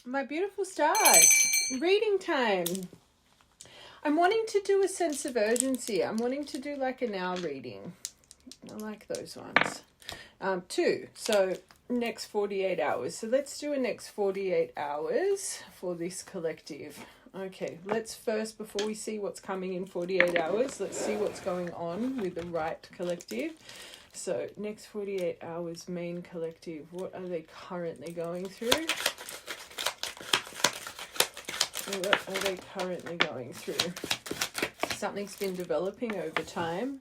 My beautiful stars, reading time. I'm wanting to do a sense of urgency. I'm wanting to do like a now reading. I like those ones. Two. So next 48 hours. So let's do a next 48 hours for this collective. Okay, let's first, before we see what's coming in 48 hours, let's see what's going on with the right collective. So next 48 hours, main collective. What are they currently going through? What are they currently going through? Something's been developing over time.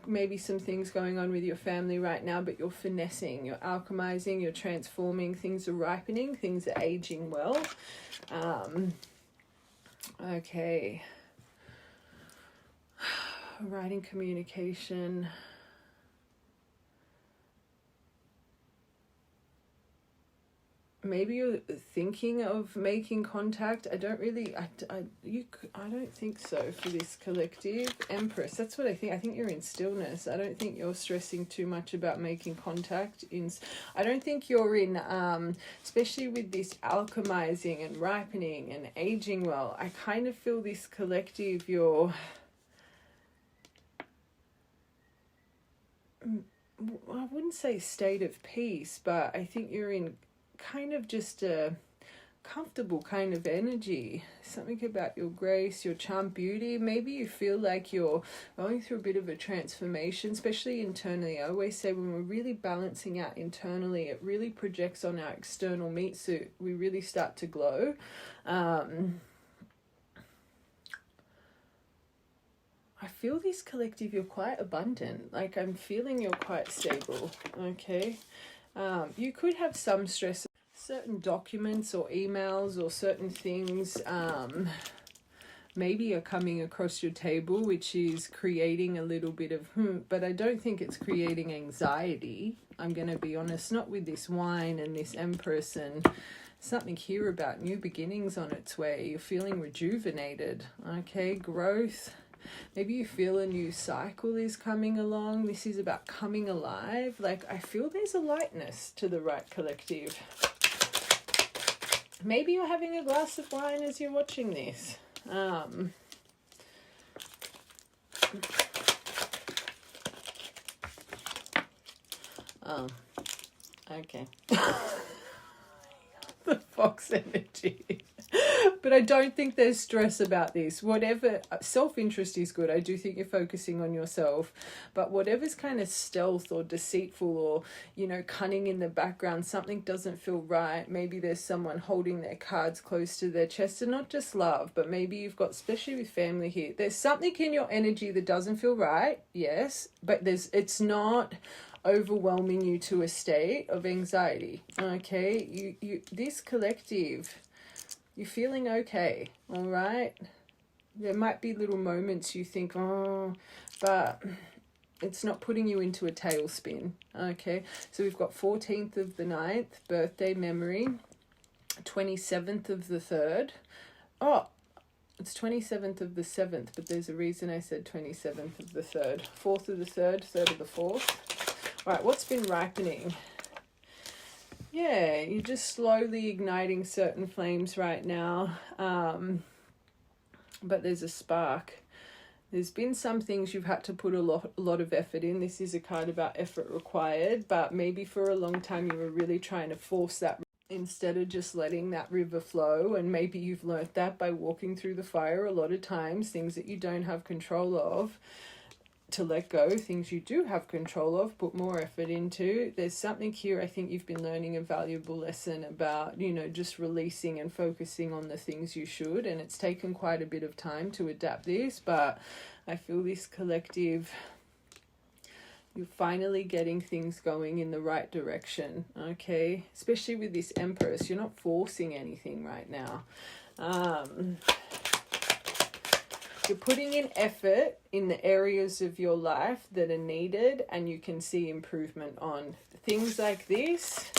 Maybe some things going on with your family right now, but you're finessing, you're alchemizing, you're transforming, things are ripening, things are aging well. Okay. Writing communication. Maybe you're thinking of making contact. I don't think so for this collective. Empress, that's what I think. I think you're in stillness. I don't think you're stressing too much about making contact. I don't think you're in, especially with this alchemizing and ripening and aging well. I kind of feel this collective, I wouldn't say state of peace, but I think you're in kind of just a comfortable kind of energy. Something about your grace, your charm, beauty. Maybe you feel like you're going through a bit of a transformation, especially internally. I always say when we're really balancing out internally, it really projects on our external meat suit. We really start to glow. I feel this collective, you're quite abundant. Like I'm feeling you're quite stable. Okay. You could have some stress, certain documents or emails or certain things maybe are coming across your table, which is creating a little bit of but I don't think it's creating anxiety. I'm going to be honest, not with this wine and this Empress, and something here about new beginnings on its way. You're feeling rejuvenated. Okay, growth. Maybe you feel a new cycle is coming along. This is about coming alive. Like I feel there's a lightness to the right collective. Maybe you're having a glass of wine as you're watching this. Okay. The fox energy. But I don't think there's stress about this. Whatever, self-interest is good. I do think you're focusing on yourself. But whatever's kind of stealth or deceitful or, cunning in the background, something doesn't feel right. Maybe there's someone holding their cards close to their chest, and not just love, but maybe you've got, especially with family here, there's something in your energy that doesn't feel right. Yes, but it's not overwhelming you to a state of anxiety. Okay, you this collective, you're feeling okay. All right, there might be little moments you think, but it's not putting you into a tailspin. Okay, so we've got 14th of the 9th birthday memory, 27th of the 3rd. It's 27th of the 7th, but there's a reason I said 27th of the 3rd. 4th of the 3rd, 3rd of the 4th. Right, what's been ripening? Yeah, you're just slowly igniting certain flames right now. But there's a spark. There's been some things you've had to put a lot of effort in. This is a card about effort required, but maybe for a long time you were really trying to force that instead of just letting that river flow. And maybe you've learnt that by walking through the fire a lot of times, things that you don't have control of, to let go, things you do have control of, put more effort into. There's something here, I think you've been learning a valuable lesson about, just releasing and focusing on the things you should, and it's taken quite a bit of time to adapt this, but I feel this collective, you're finally getting things going in the right direction. Okay, especially with this Empress, you're not forcing anything right now. You're putting in effort in the areas of your life that are needed, and you can see improvement on things like this.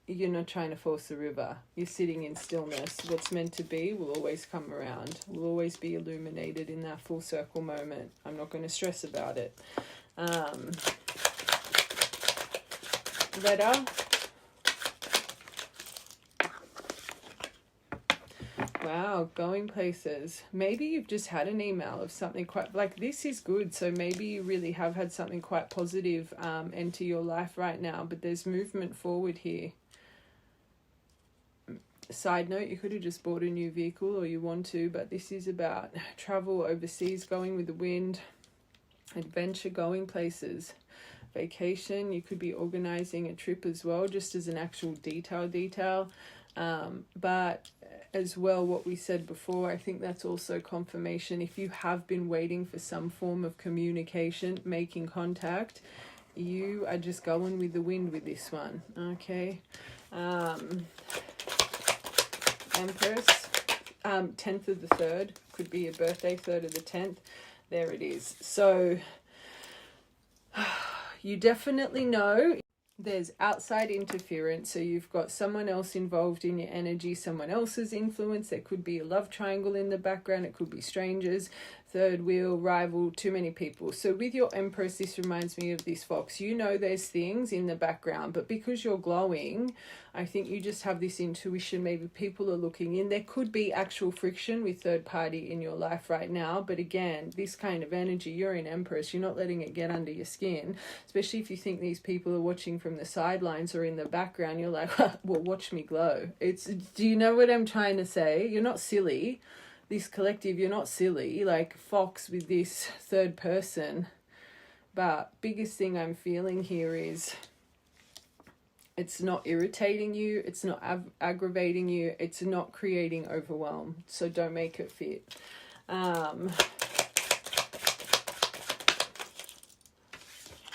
You're not trying to force the river. You're sitting in stillness. What's meant to be will always come around. Will always be illuminated in that full circle moment. I'm not going to stress about it. letter. Wow, going places. Maybe you've just had an email of something quite, like, this is good. So maybe you really have had something quite positive enter your life right now, but there's movement forward here. Side note, you could have just bought a new vehicle, or you want to, but this is about travel overseas, going with the wind, adventure, going places, vacation. You could be organizing a trip as well, just as an actual detail. But as well, what we said before, I think that's also confirmation. If you have been waiting for some form of communication, making contact, you are just going with the wind with this one. Okay. Empress, 10th of the 3rd, could be your birthday, 3rd of the 10th. There it is. So you definitely know there's outside interference. So you've got someone else involved in your energy, someone else's influence. There could be a love triangle in the background. It could be strangers, third wheel, rival, too many people. So with your Empress, this reminds me of this fox. You know there's things in the background, but because you're glowing, I think you just have this intuition. Maybe people are looking in. There could be actual friction with third party in your life right now. But again, this kind of energy, you're in Empress. You're not letting it get under your skin, especially if you think these people are watching from the sidelines or in the background. You're like, well, watch me glow. Do you know what I'm trying to say? You're not silly. This collective, you're not silly, like fox with this third person. But biggest thing I'm feeling here is it's not irritating you, it's not aggravating you, it's not creating overwhelm. So don't make it fit.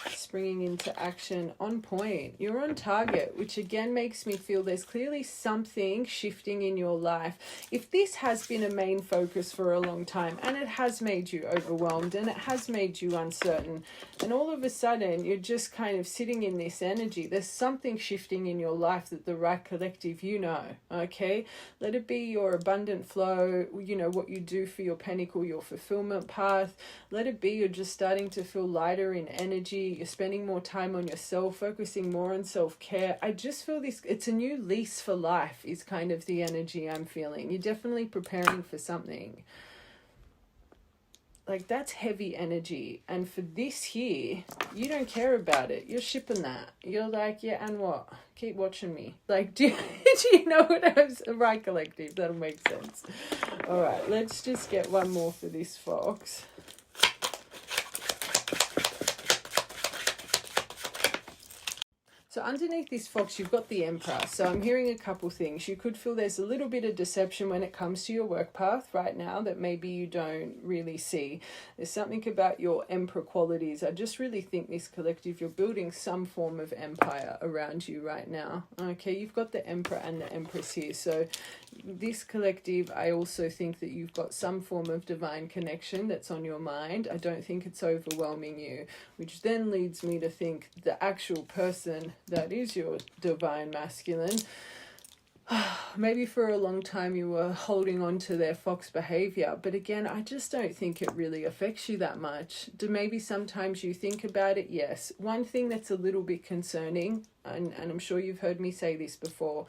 Springing into action, on point, you're on target, which again makes me feel there's clearly something shifting in your life. If this has been a main focus for a long time, and it has made you overwhelmed, and it has made you uncertain, and all of a sudden you're just kind of sitting in this energy, there's something shifting in your life that the right collective, you know. Okay, let it be your abundant flow, you know, what you do for your pinnacle, your fulfillment path. Let it be you're just starting to feel lighter in energy, you're spending more time on yourself, focusing more on self-care. I just feel this, it's a new lease for life is kind of the energy I'm feeling. You're definitely preparing for something. Like, that's heavy energy. And for this here, you don't care about it. You're shipping that. You're like, yeah, and what? Keep watching me. Like, do you know what I'm right, collective? That'll make sense. All right, let's just get one more for this fox. So underneath this fox, you've got the Emperor. So I'm hearing a couple things. You could feel there's a little bit of deception when it comes to your work path right now that maybe you don't really see. There's something about your Emperor qualities. I just really think this collective, you're building some form of empire around you right now. Okay, you've got the Emperor and the Empress here. So this collective, I also think that you've got some form of divine connection that's on your mind. I don't think it's overwhelming you, which then leads me to think the actual person that is your divine masculine, maybe for a long time you were holding on to their fox behavior, but again, I just don't think it really affects you that much. Do maybe sometimes you think about it? Yes. One thing that's a little bit concerning, and I'm sure you've heard me say this before,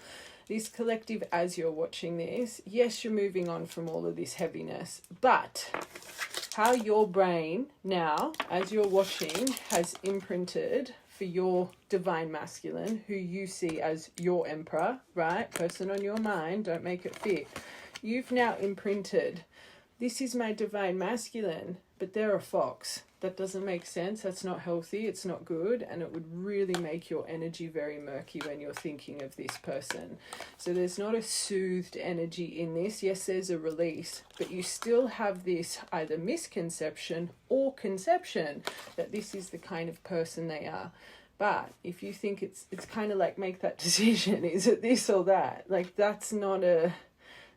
this collective, as you're watching this, yes, you're moving on from all of this heaviness, but how your brain now, as you're watching, has imprinted for your divine masculine, who you see as your Emperor, right? Person on your mind, don't make it fit. You've now imprinted, this is my divine masculine, but they're a fox. That doesn't make sense. That's not healthy. It's not good. And it would really make your energy very murky when you're thinking of this person. So there's not a soothed energy in this. Yes, there's a release, but you still have this either misconception or conception that this is the kind of person they are. But if you think it's kind of like, make that decision. Is it this or that? Like, that's not a...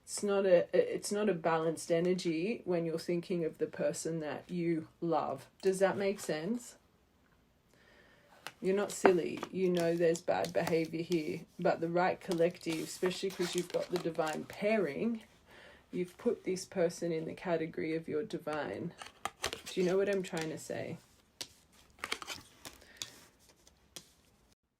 It's not a balanced energy when you're thinking of the person that you love. Does that make sense? You're not silly. You know there's bad behavior here. But the right collective, especially because you've got the divine pairing, you've put this person in the category of your divine. Do you know what I'm trying to say?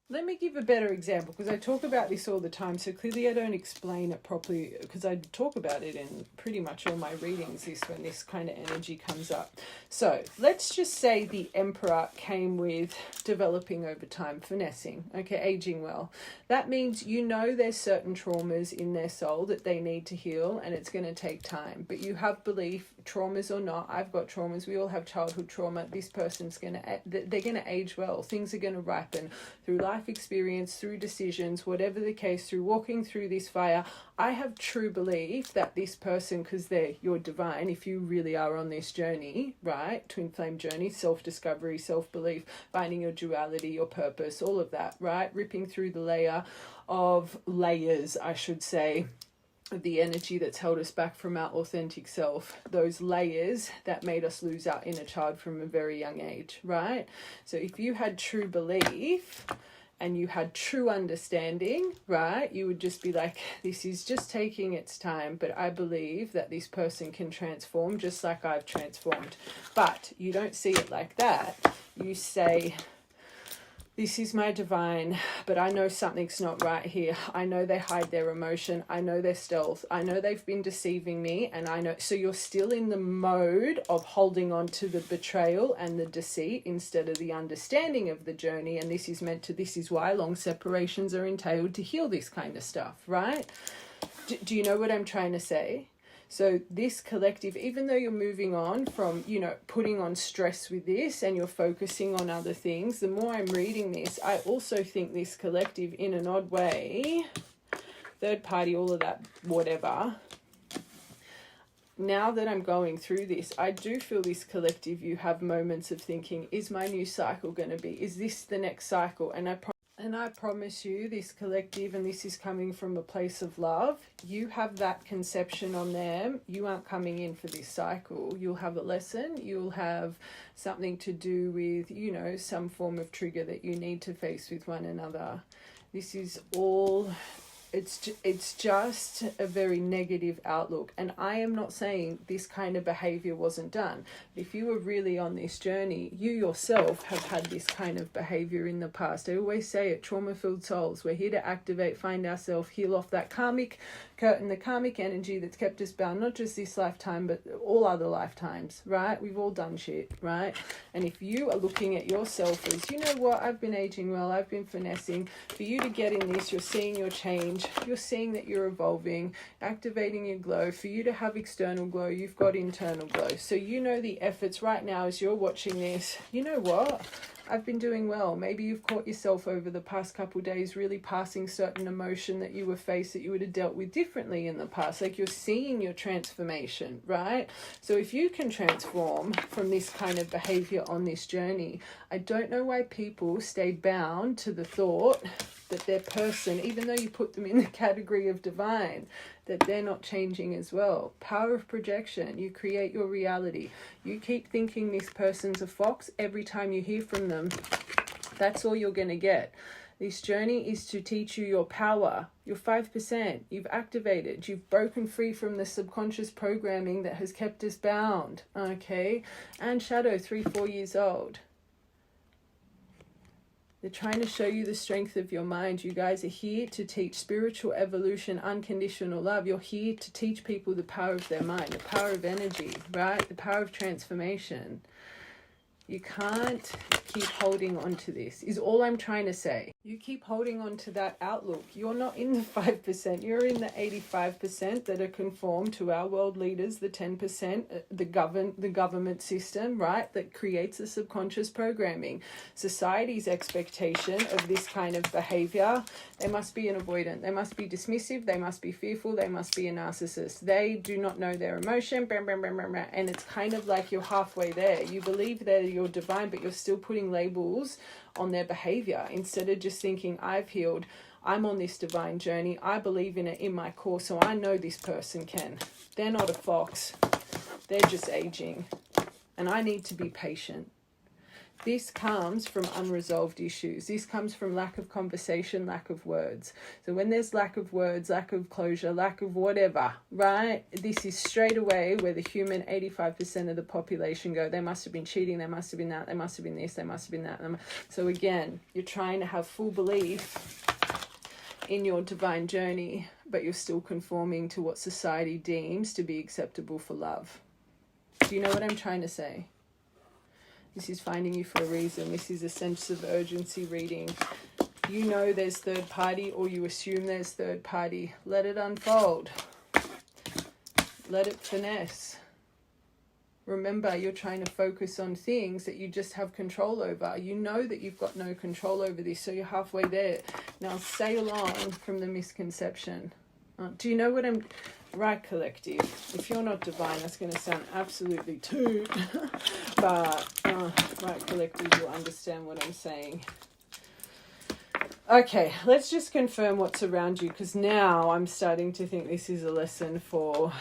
Let me give a better example, because I talk about this all the time, so clearly I don't explain it properly, because I talk about it in pretty much all my readings, this when this kind of energy comes up. So let's just say the Emperor came with developing over time, finessing, okay, aging well. That means there's certain traumas in their soul that they need to heal, and it's going to take time. But you have belief, traumas or not, I've got traumas, we all have childhood trauma, they're going to age well, things are going to ripen through life experience, through decisions, whatever the case, through walking through this fire. I have true belief that this person, because you're divine, if you really are on this journey, right, twin flame journey, self-discovery, self-belief, finding your duality, your purpose, all of that, right, ripping through the layers, I should say, of the energy that's held us back from our authentic self, those layers that made us lose our inner child from a very young age, right? So if you had true belief and you had true understanding, right, you would just be like, this is just taking its time, but I believe that this person can transform just like I've transformed. But you don't see it like that. You say, this is my divine, but I know something's not right here. I know they hide their emotion. I know they're stealth. I know they've been deceiving me, and I know. So you're still in the mode of holding on to the betrayal and the deceit instead of the understanding of the journey. And this is why long separations are entailed, to heal this kind of stuff, right? Do you know what I'm trying to say? So this collective, even though you're moving on from, putting on stress with this and you're focusing on other things, the more I'm reading this, I also think this collective, in an odd way, third party, all of that, whatever. Now that I'm going through this, I do feel this collective, you have moments of thinking, is my new cycle going to be? Is this the next cycle? And I promise you, this collective, and this is coming from a place of love, you have that conception on them. You aren't coming in for this cycle. You'll have a lesson. You'll have something to do with, some form of trigger that you need to face with one another. This is all... It's just a very negative outlook, and I am not saying this kind of behavior wasn't done. If you were really on this journey, you yourself have had this kind of behavior in the past. I always say it, trauma-filled souls, we're here to activate, find ourselves, heal off that karmic curtain, the karmic energy that's kept us bound, not just this lifetime, but all other lifetimes, right? We've all done shit, right? And if you are looking at yourself as, you know what, I've been aging well, I've been finessing, for you to get in this, you're seeing your change, you're seeing that you're evolving, activating your glow. For you to have external glow, you've got internal glow. So the efforts right now as you're watching this, you know what? I've been doing well. Maybe you've caught yourself over the past couple of days really passing certain emotion that you were faced that you would have dealt with differently in the past. Like, you're seeing your transformation, right? So if you can transform from this kind of behavior on this journey, I don't know why people stay bound to the thought that their person, even though you put them in the category of divine, that they're not changing as well. Power of projection. You create your reality. You keep thinking this person's a fox every time you hear from them. That's all you're going to get. This journey is to teach you your power. You're 5%. You've activated. You've broken free from the subconscious programming that has kept us bound. Okay? And shadow, 3-4 years old. They're trying to show you the strength of your mind. You guys are here to teach spiritual evolution, unconditional love. You're here to teach people the power of their mind, the power of energy, right? The power of transformation. You can't keep holding on to this, is all I'm trying to say. You keep holding on to that outlook. You're not in the 5%. You're in the 85% that are conformed to our world leaders, the 10%, the government system, right, that creates the subconscious programming. Society's expectation of this kind of behavior, they must be an avoidant. They must be dismissive. They must be fearful. They must be a narcissist. They do not know their emotion. And it's kind of like you're halfway there. You believe that you're divine, but you're still putting labels on their behavior instead of just thinking, I've healed, I'm on this divine journey, I believe in it in my core, so I know this person can. They're not a fox, they're just aging, and I need to be patient. This comes from unresolved issues. This comes from lack of conversation, lack of words. So when there's lack of words, lack of closure, lack of whatever, right? This is straight away where the human 85% of the population go, they must have been cheating, they must have been that, they must have been this, they must have been that. So again, you're trying to have full belief in your divine journey, but you're still conforming to what society deems to be acceptable for love. Do you know what I'm trying to say? This is finding you for a reason. This is a sense of urgency reading. You know there's third party, or you assume there's third party. Let it unfold. Let it finesse. Remember, you're trying to focus on things that you just have control over. You know that you've got no control over this, so you're halfway there. Now sail on from the misconception. Do you know what I'm... Right, collective. If you're not divine, that's going to sound absolutely toot. But, right, collective, you'll understand what I'm saying. Okay, let's just confirm what's around you, because now I'm starting to think this is a lesson for...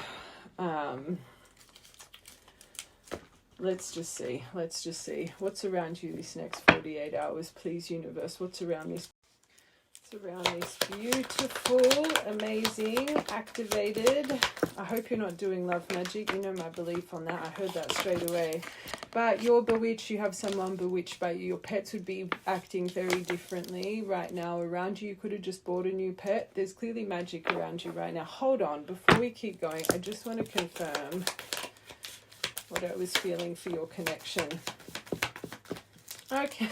Let's just see. What's around you this next 48 hours, please, universe? What's around this? It's around this beautiful, amazing, activated. I hope you're not doing love magic. You know my belief on that. I heard that straight away. But you're bewitched. You have someone bewitched by you. Your pets would be acting very differently right now around you. You could have just bought a new pet. There's clearly magic around you right now. Hold on. Before we keep going, I just want to confirm what I was feeling for your connection. Okay.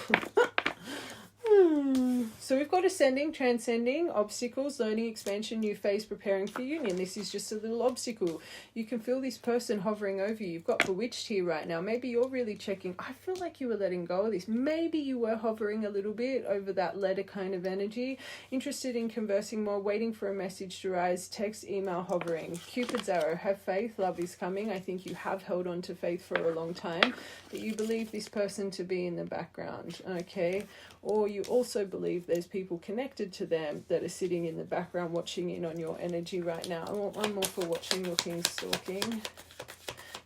So we've got ascending, transcending, obstacles, learning, expansion, new phase, preparing for union. This is just a little obstacle. You can feel this person hovering over you. You've got bewitched here right now. Maybe you're really checking. I feel like you were letting go of this. Maybe you were hovering a little bit over that letter kind of energy. Interested in conversing more, waiting for a message to rise, text, email, hovering. Cupid's arrow, have faith, love is coming. I think you have held on to faith for a long time, but you believe this person to be in the background, okay? Or you also believe there's people connected to them that are sitting in the background watching in on your energy right now. I want one more for watching, looking, stalking,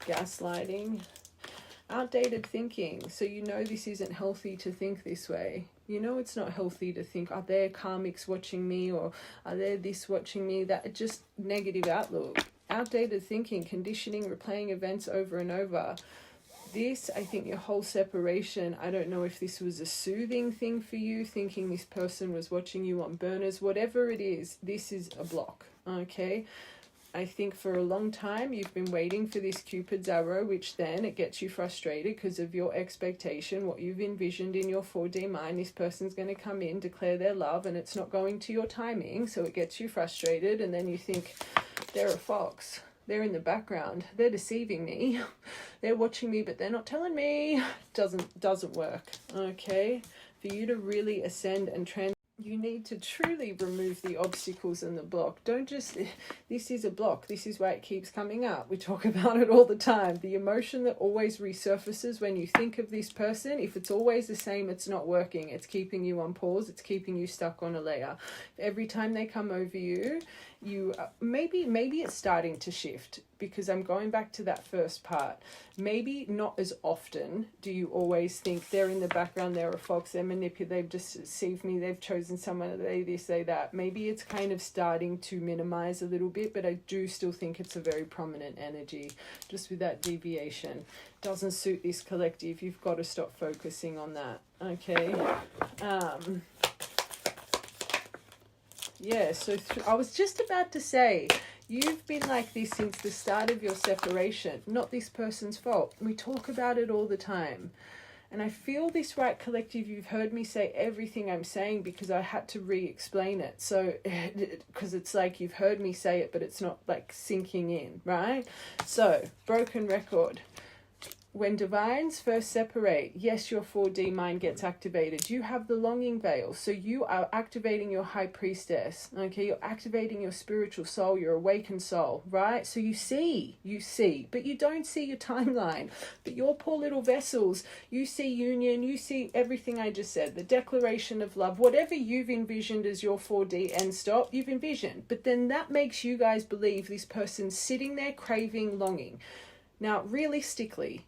gaslighting, outdated thinking. So you know this isn't healthy to think this way. You know it's not healthy to think, are there karmics watching me, or are there this watching me? That just negative outlook. Outdated thinking, conditioning, replaying events over and over. This, I think your whole separation, I don't know if this was a soothing thing for you, thinking this person was watching you on burners, whatever it is, this is a block, okay? I think for a long time you've been waiting for this Cupid's arrow, which then it gets you frustrated because of your expectation, what you've envisioned in your 4D mind. This person's going to come in, declare their love, and it's not going to your timing, so it gets you frustrated, and then you think, they're a fox. They're in the background. They're deceiving me. They're watching me, but they're not telling me. Doesn't work. Okay? For you to really ascend and you need to truly remove the obstacles and the block. Don't just, this is a block. This is why it keeps coming up. We talk about it all the time. The emotion that always resurfaces when you think of this person, if it's always the same, it's not working. It's keeping you on pause. It's keeping you stuck on a layer. Every time they come over you, maybe it's starting to shift, because I'm going back to that first part. Maybe not as often do you always think they're in the background, they're a fox, they're manipulative, they've deceived me, they've chosen someone, they this, they that. Maybe it's kind of starting to minimize a little bit, but I do still think it's a very prominent energy, just with that deviation. Doesn't suit this collective. You've got to stop focusing on that, okay? Yeah, so I was just about to say, you've been like this since the start of your separation. Not this person's fault. We talk about it all the time. And I feel this, right, collective, you've heard me say everything I'm saying because I had to re-explain it. So, because it's like you've heard me say it, but it's not like sinking in, right? So, broken record. When divines first separate, yes, your 4D mind gets activated. You have the longing veil. So you are activating your high priestess. Okay, you're activating your spiritual soul, your awakened soul, right? So you see, but you don't see your timeline. But your poor little vessels, you see union, you see everything I just said, the declaration of love, whatever you've envisioned as your 4D end stop, you've envisioned. But then that makes you guys believe this person's sitting there craving, longing. Now, realistically,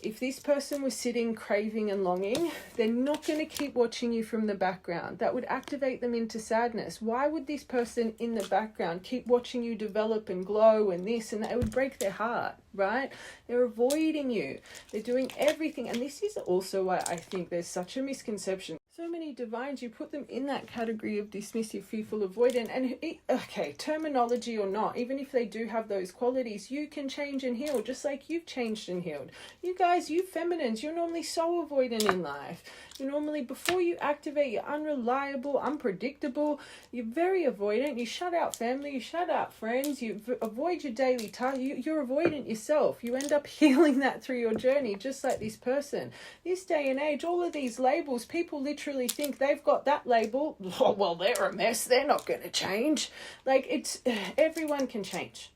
If this person was sitting craving and longing, they're not going to keep watching you from the background. That would activate them into sadness. Why would this person in the background keep watching you develop and glow and this and that? It would break their heart, right? They're avoiding you. They're doing everything. And this is also why I think there's such a misconception. So many divines, you put them in that category of dismissive, fearful, avoidant, and okay, terminology or not, even if they do have those qualities, you can change and heal, just like you've changed and healed. You guys, you feminines, you're normally so avoidant in life. You normally, before you activate, you're unreliable, unpredictable, you're very avoidant, you shut out family, you shut out friends, you avoid your daily tasks, you're avoidant yourself. You end up healing that through your journey, just like this person. This day and age, all of these labels, people literally think they've got that label, oh, well, they're a mess, they're not going to change. Like, it's, everyone can change.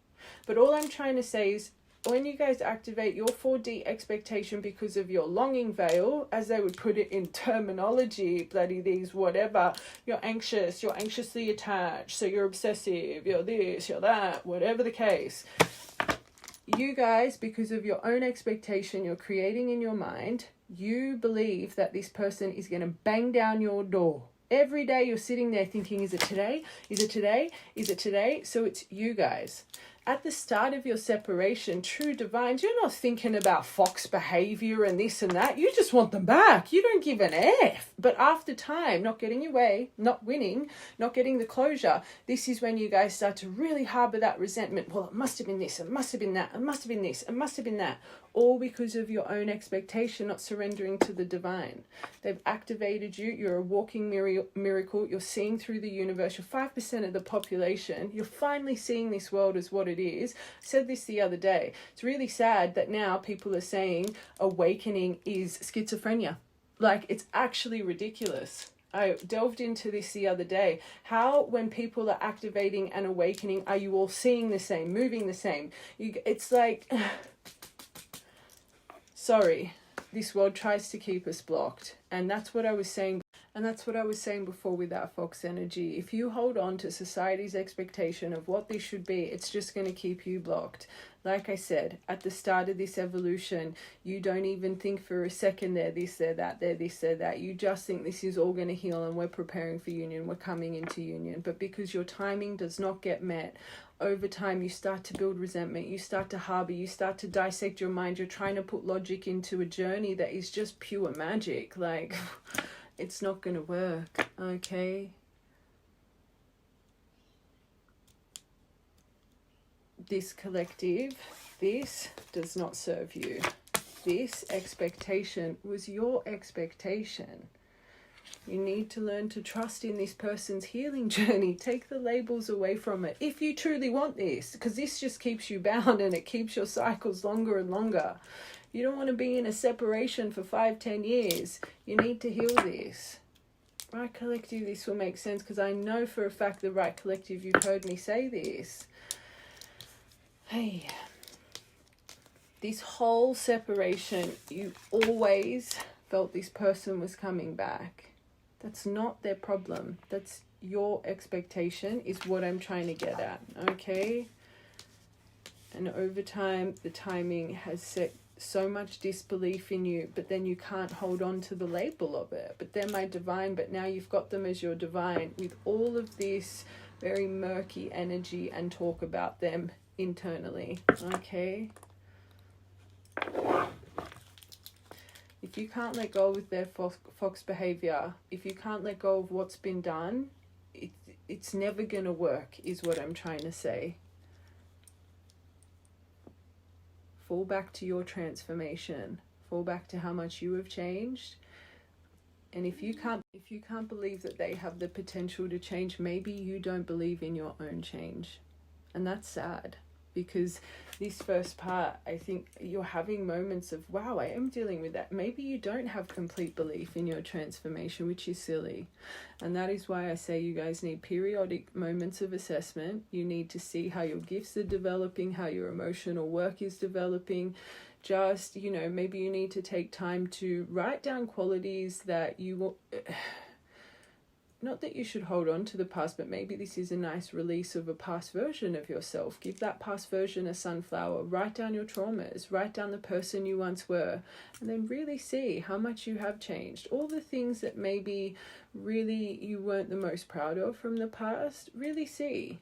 But all I'm trying to say is, when you guys activate your 4D expectation because of your longing veil, as they would put it in terminology, bloody these, whatever, you're anxious, you're anxiously attached, so you're obsessive, you're this, you're that, whatever the case. You guys, because of your own expectation you're creating in your mind, you believe that this person is going to bang down your door. Every day you're sitting there thinking, is it today? Is it today? Is it today? So it's you guys. At the start of your separation, true divines, you're not thinking about fox behavior and this and that. You just want them back. You don't give an F. But after time, not getting your way, not winning, not getting the closure, this is when you guys start to really harbor that resentment. Well, it must have been this, it must have been that, it must have been this, it must have been that. All because of your own expectation, not surrendering to the divine. They've activated you. You're a walking miracle. You're seeing through the universe. You're 5% of the population. You're finally seeing this world as what it is. I said this the other day. It's really sad that now people are saying awakening is schizophrenia. Like, it's actually ridiculous. I delved into this the other day. How, when people are activating and awakening, are you all seeing the same, moving the same? It's like... Sorry, this world tries to keep us blocked. And that's what I was saying. And that's what I was saying before with that fox energy. If you hold on to society's expectation of what this should be, it's just going to keep you blocked. Like I said, at the start of this evolution, you don't even think for a second they're this, they're that, they're this, they're that. You just think this is all going to heal and we're preparing for union, we're coming into union. But because your timing does not get met, over time you start to build resentment, you start to harbor, you start to dissect your mind, you're trying to put logic into a journey that is just pure magic. Like, it's not going to work, okay? This collective, this does not serve you. This expectation was your expectation. You need to learn to trust in this person's healing journey. Take the labels away from it if you truly want this, because this just keeps you bound and it keeps your cycles longer and longer. You don't want to be in a separation for 5-10 years. You need to heal this. Right collective, this will make sense, because I know for a fact the right collective, you've heard me say this. Hey, this whole separation, you always felt this person was coming back. That's not their problem. That's your expectation, is what I'm trying to get at, okay? And over time, the timing has set so much disbelief in you, but then you can't hold on to the label of it. But they're my divine, but now you've got them as your divine with all of this very murky energy and talk about them internally, okay? If you can't let go of their fox behavior, if you can't let go of what's been done, it's never going to work, is what I'm trying to say. Fall back to your transformation. Fall back to how much you have changed. And if you can't believe that they have the potential to change, maybe you don't believe in your own change. And that's sad. Because this first part, I think you're having moments of, wow, I am dealing with that. Maybe you don't have complete belief in your transformation, which is silly. And that is why I say you guys need periodic moments of assessment. You need to see how your gifts are developing, how your emotional work is developing. Just, you know, maybe you need to take time to write down qualities that you not that you should hold on to the past, but maybe this is a nice release of a past version of yourself. Give that past version a sunflower. Write down your traumas. Write down the person you once were. And then really see how much you have changed. All the things that maybe really you weren't the most proud of from the past, really see.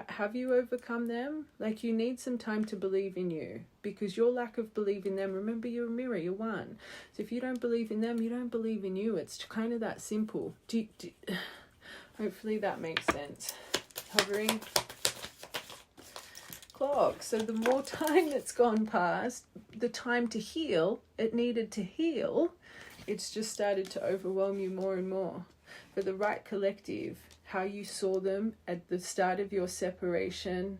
Have you overcome them? Like, you need some time to believe in you, because your lack of belief in them, remember, you're a mirror, you're one. So if you don't believe in them, you don't believe in you. It's kind of that simple. Hopefully that makes sense. Hovering. Clock. So the more time that's gone past, the time to heal, it needed to heal, it's just started to overwhelm you more and more. For the right collective, how you saw them at the start of your separation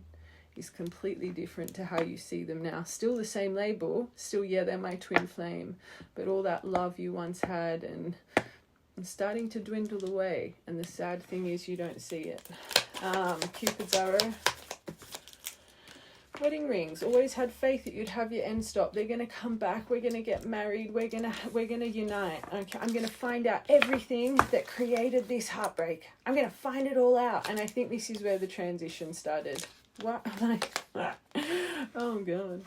is completely different to how you see them now. Still the same label, still, yeah, they're my twin flame, but all that love you once had and starting to dwindle away. And the sad thing is you don't see it. Cupid's arrow. Wedding rings. Always had faith that you'd have your end stop. They're going to come back. We're going to get married. We're going to unite. Okay, I'm going to find out everything that created this heartbreak. I'm going to find it all out. And I think this is where the transition started. What? Oh God.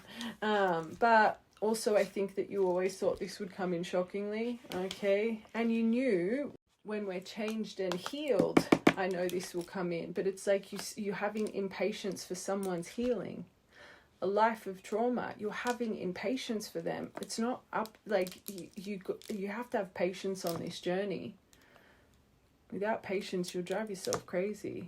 But also I think that you always thought this would come in shockingly. Okay. And you knew when we're changed and healed, I know this will come in. But it's like you're having impatience for someone's healing. A life of trauma, you're having impatience for them. It's not up, like, you have to have patience on this journey. Without patience, you'll drive yourself crazy.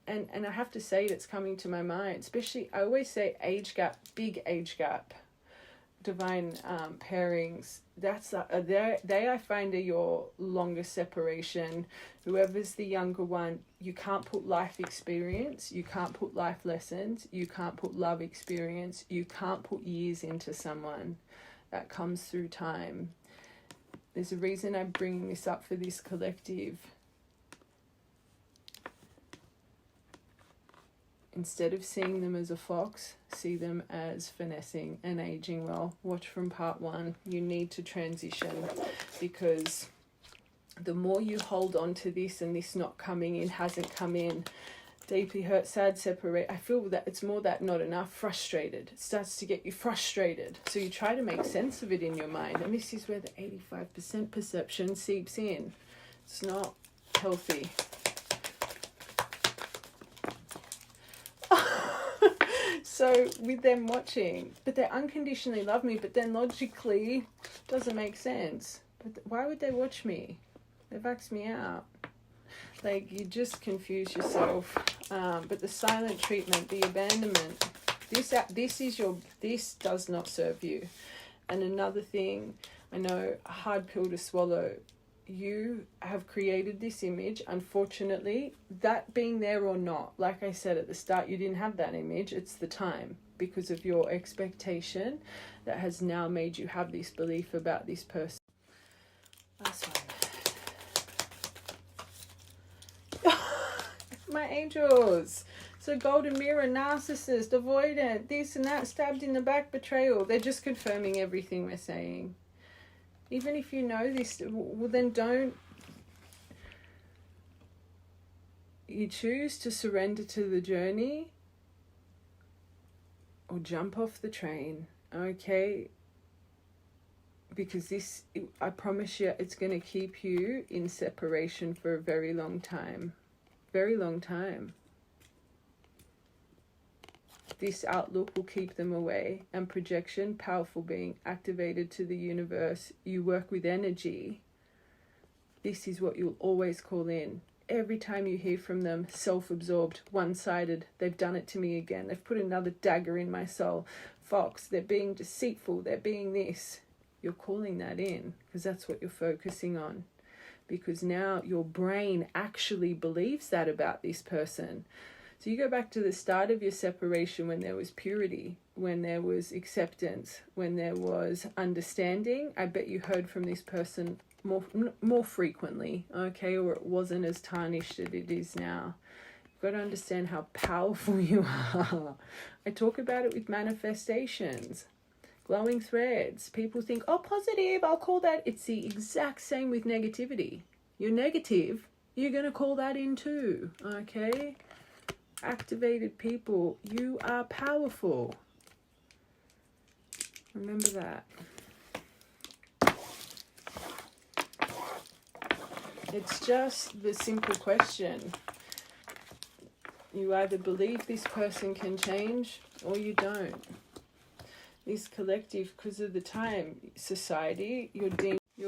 And I have to say, it's coming to my mind, especially, I always say age gap, big age gap, divine pairings. That's they I find are your longest separation. Whoever's the younger one, you can't put life experience, you can't put life lessons, you can't put love experience, you can't put years into someone. That comes through time. There's a reason I'm bringing this up for this collective. Instead of seeing them as a fox, see them as finessing and aging well. Watch from part 1. You need to transition, because the more you hold on to this and this not coming in, hasn't come in, deeply hurt, sad, separate. I feel that it's more that not enough, frustrated. It starts to get you frustrated. So you try to make sense of it in your mind. And this is where the 85% perception seeps in. It's not healthy. So with them watching, but they unconditionally love me, but then logically doesn't make sense. But why would they watch me? They vax me out. Like, you just confuse yourself. But the silent treatment, the abandonment, this does not serve you. And another thing, I know, a hard pill to swallow. You have created this image, unfortunately, that being there or not. Like I said at the start, you didn't have that image. It's the time, because of your expectation that has now made you have this belief about this person. Last one. My angels. So golden mirror, narcissist, avoidant, this and that, stabbed in the back, betrayal. They're just confirming everything we're saying. Even if you know this, well, then don't. You choose to surrender to the journey or jump off the train, okay? Because this, I promise you, it's going to keep you in separation for a very long time. Very long time. This outlook will keep them away. And projection, powerful being, activated to the universe. You work with energy. This is what you'll always call in. Every time you hear from them, self-absorbed, one-sided. They've done it to me again. They've put another dagger in my soul. Fox, they're being deceitful. They're being this. You're calling that in, because that's what you're focusing on. Because now your brain actually believes that about this person. So you go back to the start of your separation, when there was purity, when there was acceptance, when there was understanding. I bet you heard from this person more frequently, okay, or it wasn't as tarnished as it is now. You've got to understand how powerful you are. I talk about it with manifestations. glowing threads. People think, oh, positive, I'll call that. It's the exact same with negativity. You're negative, you're going to call that in too, okay? Activated people, you are powerful. Remember that. It's just the simple question. You either believe this person can change or you don't. This collective, because of the time, society, you're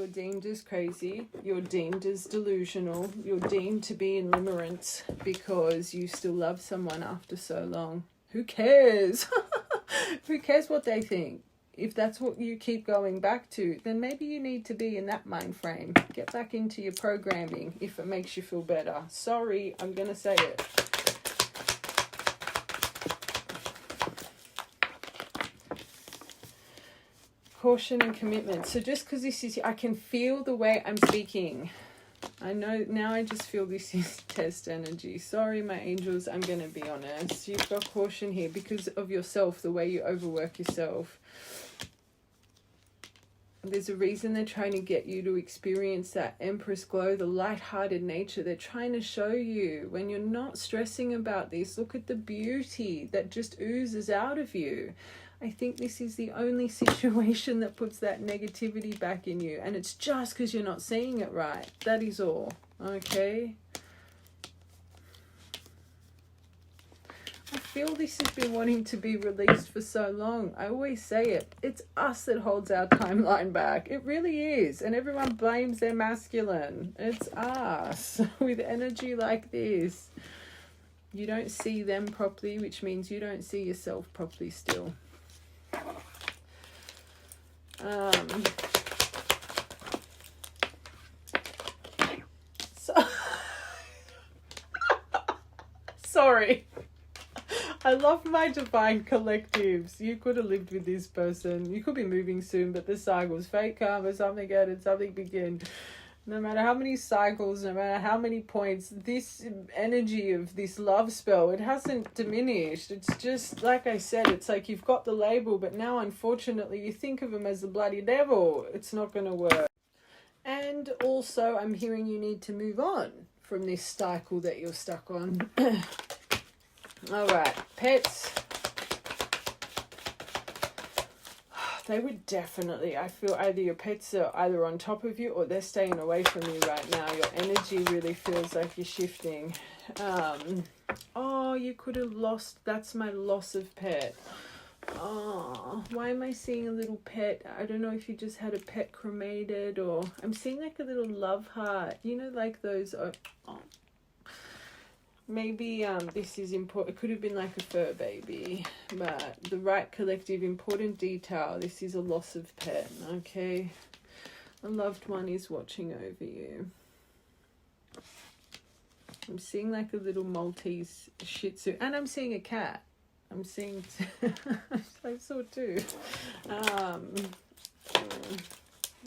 deemed as crazy, you're deemed as delusional, you're deemed to be in limerence because you still love someone after so long. Who cares? Who cares what they think? If that's what you keep going back to, then maybe you need to be in that mind frame. Get back into your programming if it makes you feel better. Sorry, I'm going to say it. Caution and commitment. So just because this is, I can feel the way I'm speaking. I know now, I just feel this is test energy. Sorry, my angels, I'm going to be honest. You've got caution here because of yourself, the way you overwork yourself. There's a reason they're trying to get you to experience that Empress glow, the light-hearted nature. They're trying to show you when you're not stressing about this, look at the beauty that just oozes out of you. I think this is the only situation that puts that negativity back in you. And it's just because you're not seeing it right. That is all. Okay? I feel this has been wanting to be released for so long. I always say it. It's us that holds our timeline back. It really is. And everyone blames their masculine. It's us with energy like this. You don't see them properly, which means you don't see yourself properly still. Sorry. I love my divine collectives. You could have lived with this person. You could be moving soon, but the cycles, fate karma, something ended, something begin. No matter how many cycles, no matter how many points, this energy of this love spell, it hasn't diminished. It's just, like I said, it's like you've got the label, but now, unfortunately, you think of him as the bloody devil. It's not going to work. And also, I'm hearing you need to move on from this cycle that you're stuck on. All right, pets. They would definitely, I feel either your pets are either on top of you or they're staying away from you right now. Your energy really feels like you're shifting. Oh, you could have lost, that's my loss of pet. Oh, why am I seeing a little pet? I don't know if you just had a pet cremated, or I'm seeing like a little love heart. You know, like those, maybe this is important. It could have been like a fur baby, but the right collective, important detail. This is a loss of pet, okay? A loved one is watching over you. I'm seeing like a little Maltese Shih Tzu, and I'm seeing a cat. I'm seeing, I saw two.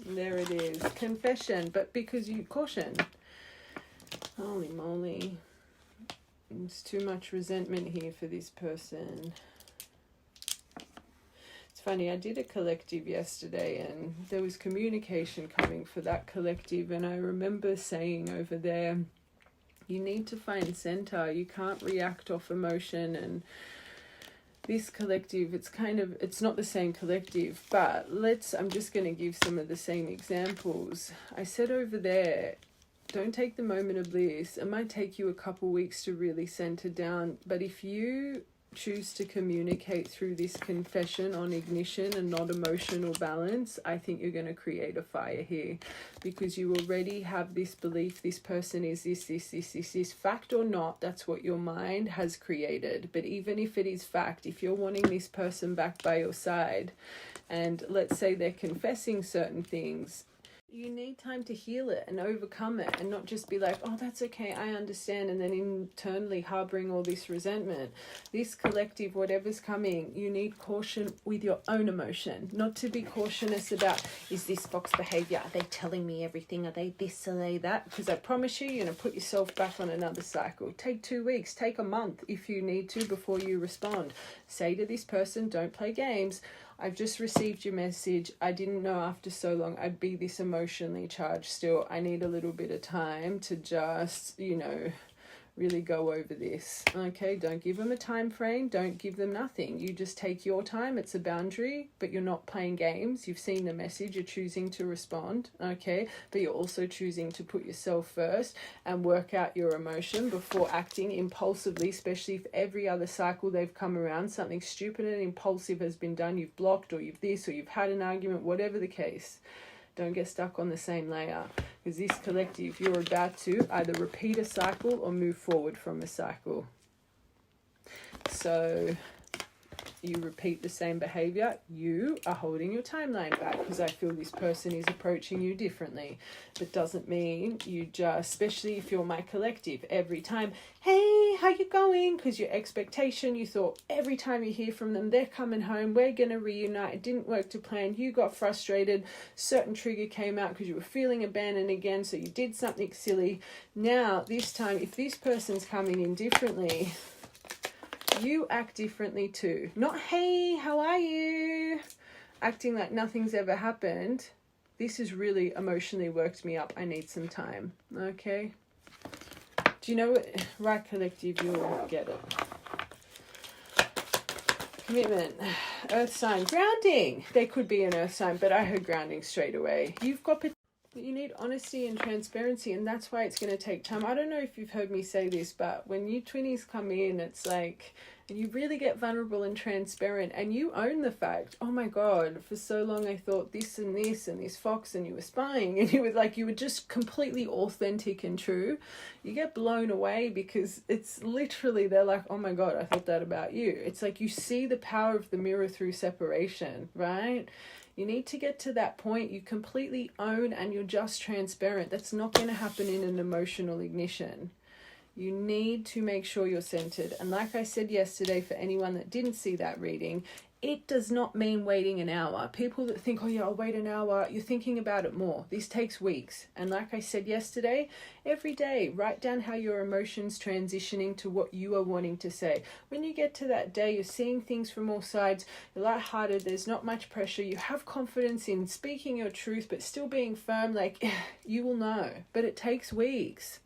There it is. Confession, but because you caution. Holy moly. There's too much resentment here for this person. It's funny, I did a collective yesterday and there was communication coming for that collective, and I remember saying over there, you need to find center. You can't react off emotion. And this collective, it's not the same collective, but I'm just going to give some of the same examples. I said over there, don't take the moment of bliss. It might take you a couple weeks to really center down, but if you choose to communicate through this confession on ignition and not emotional balance, I think you're going to create a fire here, because you already have this belief this person is this, fact or not, that's what your mind has created. But even if it is fact, if you're wanting this person back by your side, and let's say they're confessing certain things, you need time to heal it and overcome it, and not just be like, oh, that's okay, I understand, and then internally harboring all this resentment. This collective, whatever's coming, you need caution with your own emotion, not to be cautious about, is this fox behavior? Are they telling me everything? Are they this? Are they that? Because I promise you're going to put yourself back on another cycle. Take 2 weeks, take a month if you need to before you respond. Say to this person, don't play games. I've just received your message. I didn't know after so long I'd be this emotionally charged still. I need a little bit of time to just, you know, really go over this. Okay, don't give them a time frame. Don't give them nothing. You just take your time. It's a boundary, but you're not playing games. You've seen the message. You're choosing to respond. Okay, but you're also choosing to put yourself first and work out your emotion before acting impulsively, especially if every other cycle they've come around, something stupid and impulsive has been done. You've blocked, or you've this, or you've had an argument, whatever the case. Don't get stuck on the same layer, because this collective, you're about to either repeat a cycle or move forward from a cycle. So you repeat the same behavior, you are holding your timeline back, because I feel this person is approaching you differently. But doesn't mean you just, especially if you're my collective, every time, hey, how you going? Because your expectation, you thought every time you hear from them, they're coming home, we're going to reunite, it didn't work to plan, you got frustrated, certain trigger came out because you were feeling abandoned again, so you did something silly. Now, this time, if this person's coming in differently, you act differently too. Not, hey, how are you? Acting like nothing's ever happened. This has really emotionally worked me up. I need some time. Okay? Do you know what? Right, collective, you'll get it. Commitment. Earth sign. Grounding. They could be an earth sign, but I heard grounding straight away. You've got... You need honesty and transparency, and that's why it's going to take time. I don't know if you've heard me say this, but when you twinnies come in, it's like, and you really get vulnerable and transparent, and you own the fact, oh my God, for so long I thought this and this fox, and you were spying, and you were like, you were just completely authentic and true. You get blown away, because it's literally, they're like, oh my God, I thought that about you. It's like you see the power of the mirror through separation, right? You need to get to that point. You completely own and you're just transparent. That's not going to happen in an emotional ignition. You need to make sure you're centered. And like I said yesterday, for anyone that didn't see that reading, it does not mean waiting an hour. People that think, oh yeah, I'll wait an hour, you're thinking about it more. This takes weeks. And like I said yesterday, every day, write down how your emotions transitioning to what you are wanting to say. When you get to that day, you're seeing things from all sides, you're lighthearted, there's not much pressure, you have confidence in speaking your truth, but still being firm, like, you will know. But it takes weeks.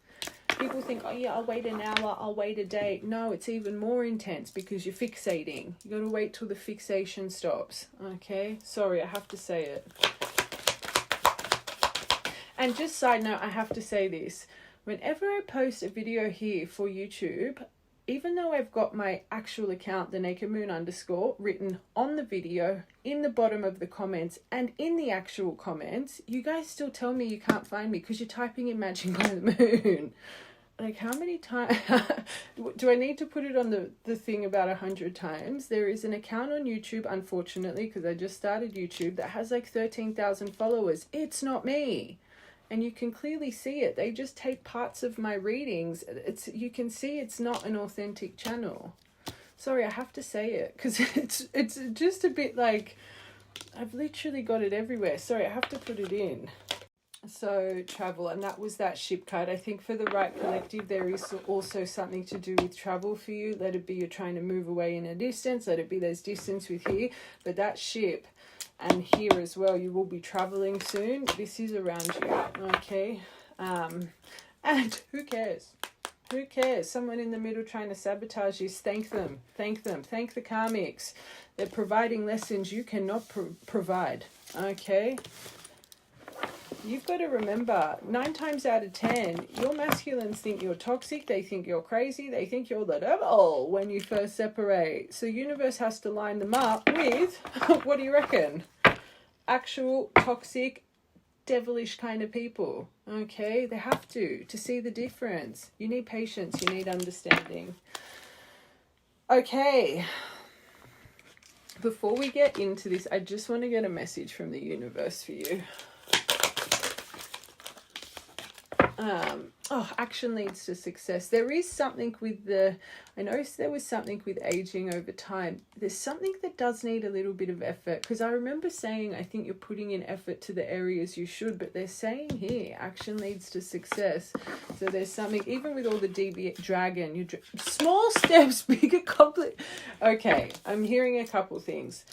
People think, oh yeah, I'll wait an hour, I'll wait a day. No, it's even more intense, because you're fixating. You got to wait till the fixation stops. Okay? Sorry, I have to say it. And just side note, I have to say this. Whenever I post a video here for YouTube, even though I've got my actual account, the Naked Moon _ written on the video, in the bottom of the comments, and in the actual comments, you guys still tell me you can't find me because you're typing in Magic by the Moon. Like, how many times do I need to put it on the thing about 100 times? There is an account on YouTube, unfortunately, because I just started YouTube, that has like 13,000 followers. It's not me. And you can clearly see it. They just take parts of my readings. You can see it's not an authentic channel. Sorry, I have to say it, because it's just a bit like, I've literally got it everywhere. Sorry, I have to put it in. So travel, and that was that ship card. I think for the right collective, there is also something to do with travel for you. Let it be you're trying to move away in a distance. Let it be there's distance with here. But that ship, and here as well, you will be traveling soon. This is around you, okay? And who cares? Who cares? Someone in the middle trying to sabotage you. Thank them. Thank them. Thank the karmics. They're providing lessons you cannot provide, okay? You've got to remember, 9 times out of 10, your masculines think you're toxic, they think you're crazy, they think you're the devil when you first separate. So universe has to line them up with, what do you reckon? Actual toxic, devilish kind of people, okay? They have to see the difference. You need patience, you need understanding. Okay. Before we get into this, I just want to get a message from the universe for you. Oh, action leads to success. There is something with the, I noticed there was something with aging over time. There's something that does need a little bit of effort, because I remember saying, I think you're putting in effort to the areas you should, but they're saying here, action leads to success. So there's something, even with all the deviant dragon, you small steps, big accomplishment. Okay, I'm hearing a couple things.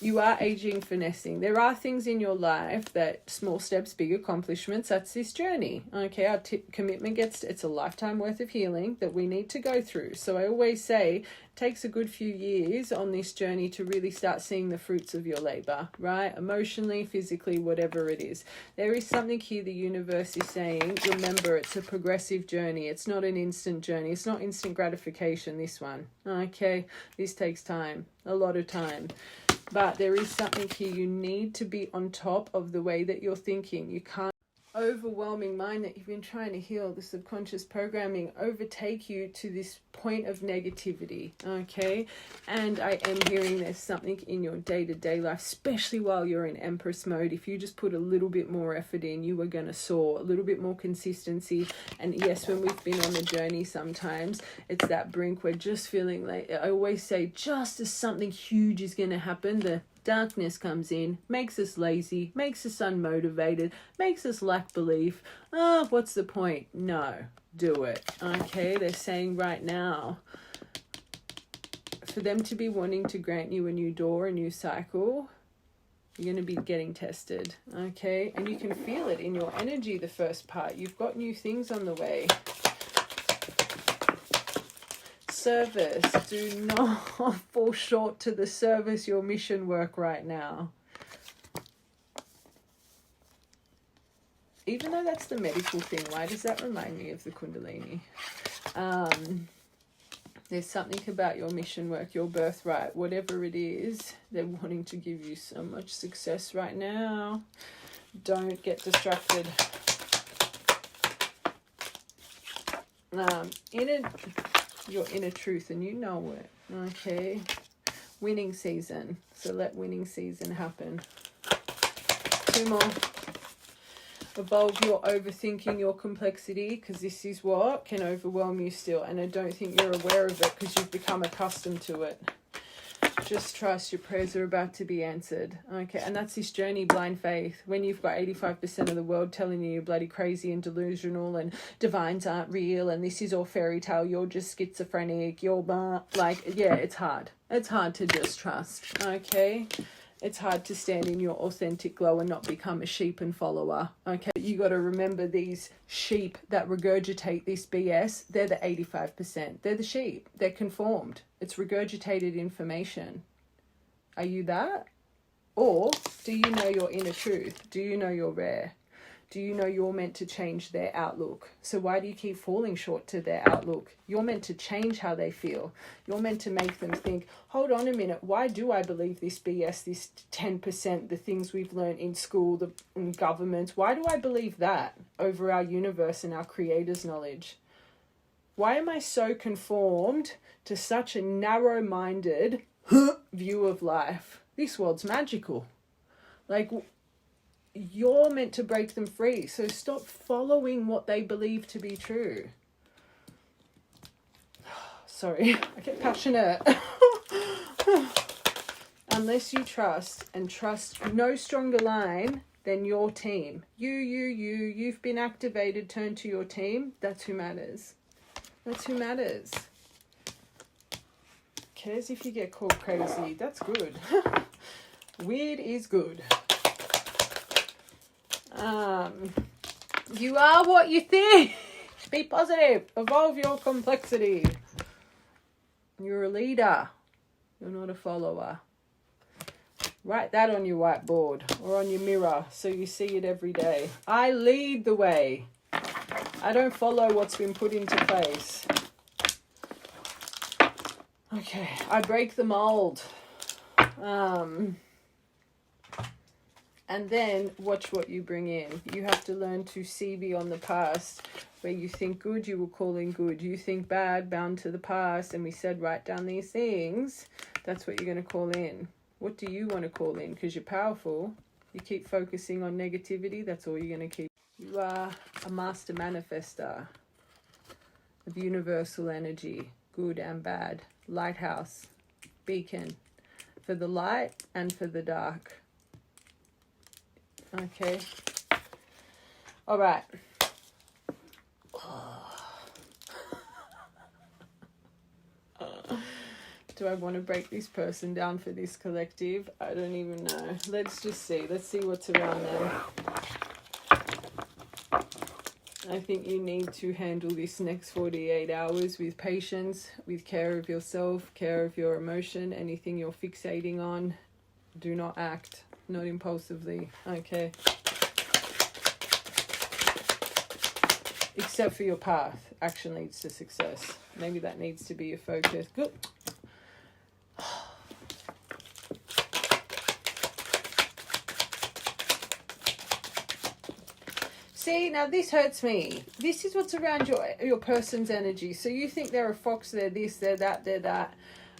You are aging, finessing. There are things in your life that small steps, big accomplishments, that's this journey. Okay, our commitment it's a lifetime worth of healing that we need to go through. So I always say it takes a good few years on this journey to really start seeing the fruits of your labor, right? Emotionally, physically, whatever it is. There is something here the universe is saying, remember, it's a progressive journey. It's not an instant journey. It's not instant gratification, this one. Okay, this takes time, a lot of time. But there is something here, you need to be on top of the way that you're thinking. You can't overwhelming mind that you've been trying to heal, the subconscious programming, overtake you to this point of negativity, okay? And I am hearing there's something in your day-to-day life, especially while you're in Empress mode. If you just put a little bit more effort in, you are going to soar, a little bit more consistency. And yes, when we've been on the journey, sometimes it's that brink, we're just feeling like, I always say, just as something huge is going to happen, the darkness comes in, makes us lazy, makes us unmotivated, makes us lack belief. What's the point? No, do it. Okay, they're saying right now, for them to be wanting to grant you a new door, a new cycle, you're going to be getting tested. Okay, and you can feel it in your energy, the first part. You've got new things on the way. Service, do not fall short to the service, your mission work right now. Even though that's the medical thing, why does that remind me of the Kundalini? There's something about your mission work, your birthright, whatever it is, they're wanting to give you so much success right now. Don't get distracted. Your inner truth, and you know it. Okay, winning season, so let winning season happen. 2 more. Evolve your overthinking, your complexity, because this is what can overwhelm you still, and I don't think you're aware of it because you've become accustomed to it. Just trust your prayers are about to be answered. Okay, and that's this journey, blind faith. When you've got 85% of the world telling you you're bloody crazy and delusional and divines aren't real and this is all fairy tale, you're just schizophrenic, you're like, yeah, it's hard. It's hard to just trust, okay? It's hard to stand in your authentic glow and not become a sheep and follower. Okay, you got to remember these sheep that regurgitate this BS, they're the 85%. They're the sheep. They're conformed. It's regurgitated information. Are you that? Or do you know your inner truth? Do you know you're rare? Do you know you're meant to change their outlook? So why do you keep falling short to their outlook? You're meant to change how they feel. You're meant to make them think, hold on a minute, why do I believe this BS, this 10%, the things we've learned in school, in government? Why do I believe that over our universe and our creator's knowledge? Why am I so conformed to such a narrow-minded view of life? This world's magical. Like, you're meant to break them free. So stop following what they believe to be true. Sorry, I get passionate. Unless you trust, and trust no stronger line than your team. You've been activated, turn to your team. That's who matters. That's who matters. Cares if you get called crazy. That's good. Weird is good. You are what you think. Be positive. Evolve your complexity. You're a leader. You're not a follower. Write that on your whiteboard or on your mirror so you see it every day. I lead the way. I don't follow what's been put into place. Okay, I break the mold. And then watch what you bring in. You have to learn to see beyond the past. Where you think good, you will call in good. You think bad, bound to the past. And we said, write down these things. That's what you're going to call in. What do you want to call in? Because you're powerful. You keep focusing on negativity. That's all you're going to keep. You are a master manifester of universal energy, good and bad. Lighthouse, beacon, for the light and for the dark. Okay. All right. Do I want to break this person down for this collective? I don't even know. Let's just see. Let's see what's around them. I think you need to handle this next 48 hours with patience, with care of yourself, care of your emotion, anything you're fixating on. Do not act, not impulsively. Okay. Except for your path. Action leads to success. Maybe that needs to be your focus. Good. See, now this hurts me. This is what's around your person's energy. So you think they're a fox, they're this, they're that, they're that.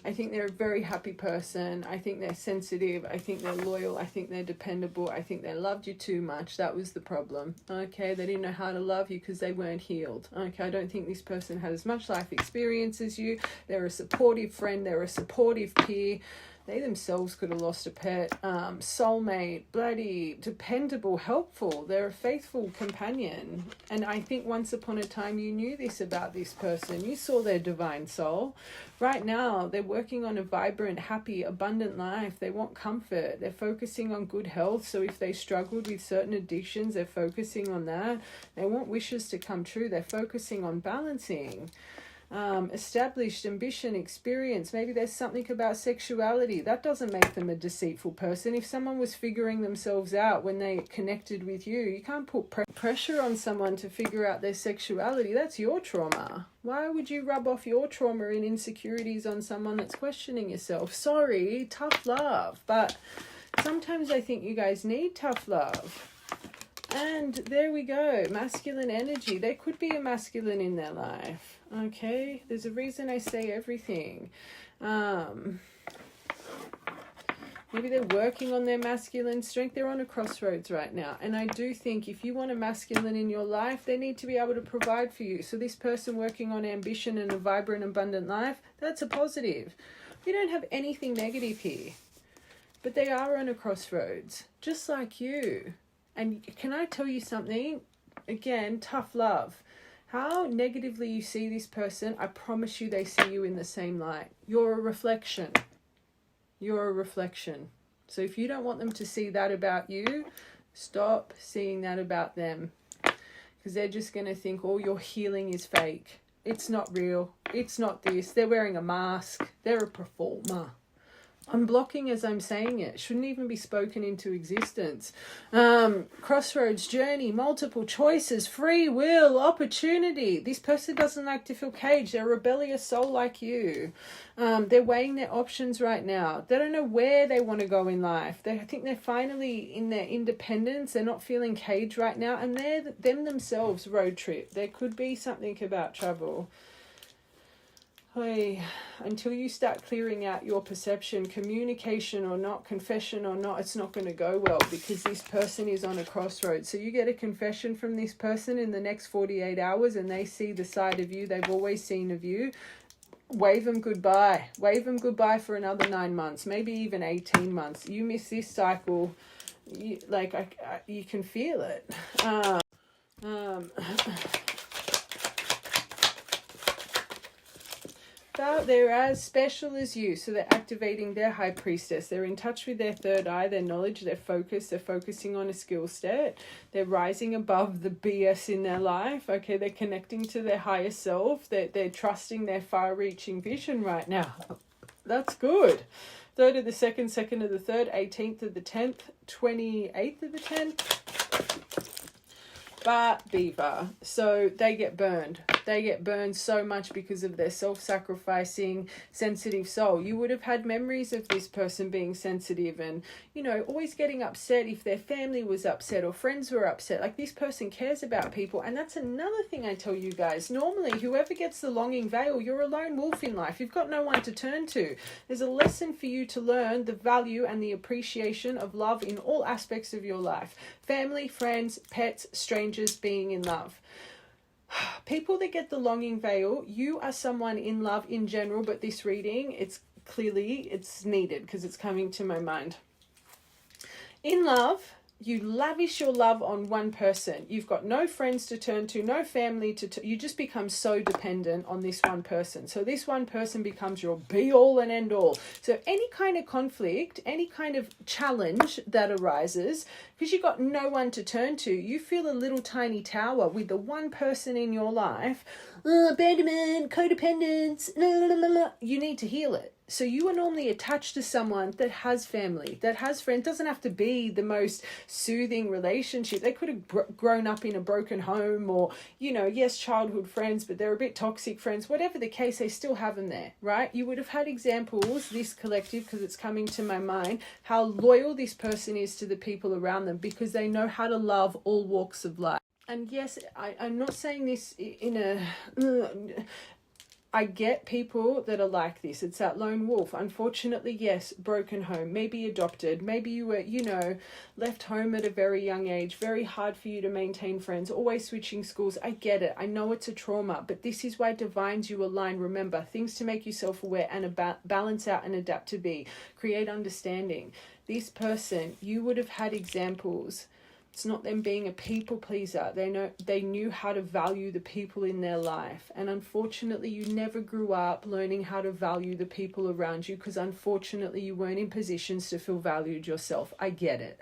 I think they're a very happy person. I think they're sensitive. I think they're loyal. I think they're dependable. I think they loved you too much. That was the problem. Okay, they didn't know how to love you because they weren't healed. Okay, I don't think this person had as much life experience as you. They're a supportive friend. They're a supportive peer. They themselves could have lost a pet. Soulmate, bloody, dependable, helpful. They're a faithful companion. And I think once upon a time you knew this about this person. You saw their divine soul. Right now, they're working on a vibrant, happy, abundant life. They want comfort. They're focusing on good health. So if they struggled with certain addictions, they're focusing on that. They want wishes to come true. They're focusing on balancing. Established ambition, experience. Maybe there's something about sexuality. That doesn't make them a deceitful person. If someone was figuring themselves out when they connected with you, you can't put pressure on someone to figure out their sexuality. That's your trauma. Why would you rub off your trauma and insecurities on someone that's questioning yourself? Sorry, tough love. But sometimes I think you guys need tough love. And there we go, masculine energy. There could be a masculine in their life. Okay, there's a reason I say everything. Maybe they're working on their masculine strength. They're on a crossroads right now. And I do think if you want a masculine in your life, they need to be able to provide for you. So this person working on ambition and a vibrant, abundant life, that's a positive. We don't have anything negative here. But they are on a crossroads, just like you. And can I tell you something? Again, tough love. How negatively you see this person, I promise you they see you in the same light. You're a reflection. You're a reflection. So if you don't want them to see that about you, stop seeing that about them. Because they're just going to think all your healing is fake. It's not real. It's not this. They're wearing a mask. They're a performer. I'm blocking as I'm saying it. Shouldn't even be spoken into existence. Crossroads, journey, multiple choices, free will, opportunity. This person doesn't like to feel caged. They're a rebellious soul like you. They're weighing their options right now. They don't know where they want to go in life. I think they're finally in their independence. They're not feeling caged right now. And they're themselves road trip. There could be something about travel. Hey, until you start clearing out your perception, communication or not, confession or not, it's not going to go well because this person is on a crossroads. So you get a confession from this person in the next 48 hours and they see the side of you they've always seen of you. Wave them goodbye. Wave them goodbye for another 9 months, maybe even 18 months. You miss this cycle, you can feel it. They're as special as you, so they're activating their high priestess. They're in touch with their third eye, their knowledge, their focus. They're focusing on a skill set. They're rising above the BS in their life. Okay, they're connecting to their higher self. They're trusting their far-reaching vision right now. That's good. 3rd of the 2nd, 2nd of the 3rd, 18th of the 10th, 28th of the 10th. But Beaver, so they get burned. They get burned so much because of their self-sacrificing, sensitive soul. You would have had memories of this person being sensitive and, you know, always getting upset if their family was upset or friends were upset. Like, this person cares about people. And that's another thing I tell you guys. Normally, whoever gets the longing veil, you're a lone wolf in life. You've got no one to turn to. There's a lesson for you to learn the value and the appreciation of love in all aspects of your life. Family, friends, pets, strangers, being in love. People that get the longing veil, you are someone in love in general, but this reading, it's needed because it's coming to my mind. In love, you lavish your love on one person. You've got no friends to turn to, no family you just become so dependent on this one person. So this one person becomes your be all and end all. So any kind of conflict, any kind of challenge that arises, because you've got no one to turn to, you feel a little tiny tower with the one person in your life. Abandonment, codependence, you need to heal it. So you are normally attached to someone that has family, that has friends. It doesn't have to be the most soothing relationship. They could have grown up in a broken home or, you know, yes, childhood friends, but they're a bit toxic friends. Whatever the case, they still have them there, right? You would have had examples, this collective, because it's coming to my mind, how loyal this person is to the people around them because they know how to love all walks of life. And yes, I'm not saying this in a... I get people that are like this. It's that lone wolf. Unfortunately, yes, broken home, maybe adopted, maybe you were, you know, left home at a very young age, very hard for you to maintain friends, always switching schools. I get it. I know it's a trauma, but this is why divines you align. Remember, things to make you self-aware and balance out and adapt to be, create understanding. This person, you would have had examples. It's not them being a people pleaser. They knew how to value the people in their life. And unfortunately, you never grew up learning how to value the people around you because unfortunately, you weren't in positions to feel valued yourself. I get it.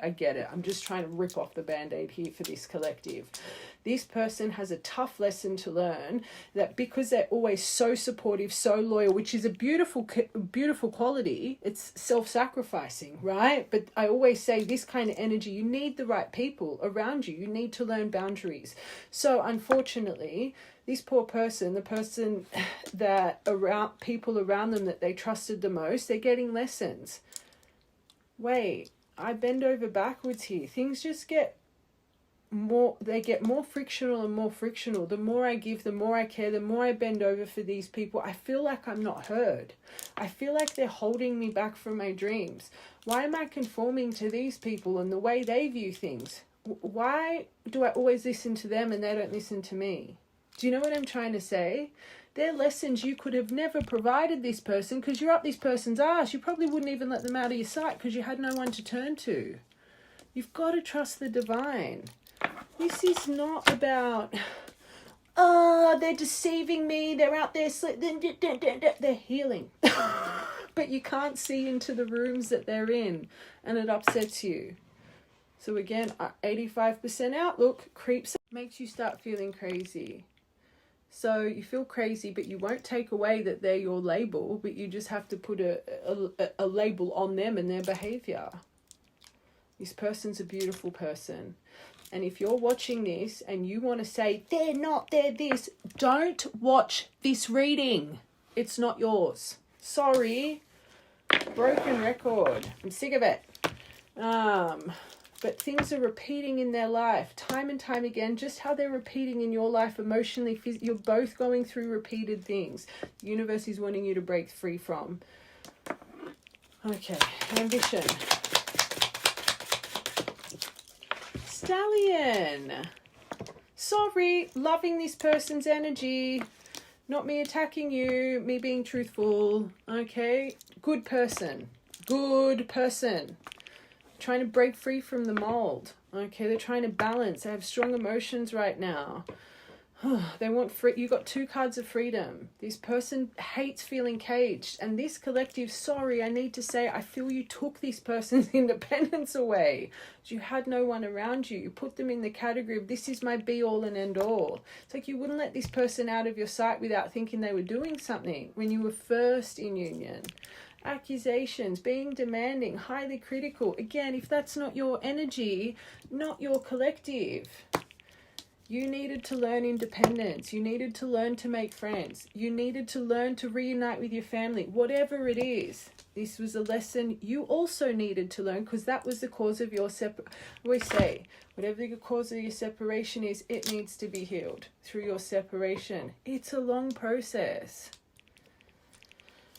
I'm just trying to rip off the Band-Aid here for this collective. This person has a tough lesson to learn that because they're always so supportive, so loyal, which is a beautiful quality, it's self-sacrificing, right? But I always say this kind of energy, you need the right people around you. You need to learn boundaries. So unfortunately, this poor person, the person that people around them that they trusted the most, they're getting lessons. Wait, I bend over backwards here. Things just get more frictional and more frictional. The more I give, the more I care, the more I bend over for these people, I feel like I'm not heard. I feel like they're holding me back from my dreams. Why am I conforming to these people and the way they view things? Why do I always listen to them and they don't listen to me? Do you know what I'm trying to say? They're lessons you could have never provided this person because you're up this person's ass. You probably wouldn't even let them out of your sight because you had no one to turn to. You've got to trust the divine. This is not about, they're deceiving me, they're out there, they're healing. But you can't see into the rooms that they're in, and it upsets you. So again, 85% outlook creeps up, makes you start feeling crazy. So you feel crazy, but you won't take away that they're your label, but you just have to put a label on them and their behavior. This person's a beautiful person. And if you're watching this and you want to say, they're not, they're this, don't watch this reading. It's not yours. Sorry. Broken record. I'm sick of it. But things are repeating in their life time and time again, just how they're repeating in your life emotionally. You're both going through repeated things. The universe is wanting you to break free from. Okay, ambition. Stallion. Sorry, loving this person's energy. Not me attacking you, me being truthful. Okay, good person. Good person. Trying to break free from the mold. Okay, they're trying to balance. They have strong emotions right now. They want free. You got 2 cards of freedom. This person hates feeling caged. And this collective, sorry, I need to say, I feel you took this person's independence away. You had no one around you. You put them in the category of this is my be all and end all. It's like you wouldn't let this person out of your sight without thinking they were doing something when you were first in union. Accusations, being demanding, highly critical. Again, if that's not your energy, not your collective. You needed to learn independence. You needed to learn to make friends. You needed to learn to reunite with your family. Whatever it is, this was a lesson you also needed to learn, because that was the cause of your we say, whatever the cause of your separation is, it needs to be healed through your separation. It's a long process.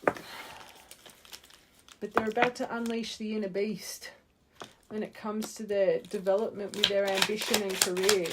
But they're about to unleash the inner beast when it comes to their development with their ambition and career.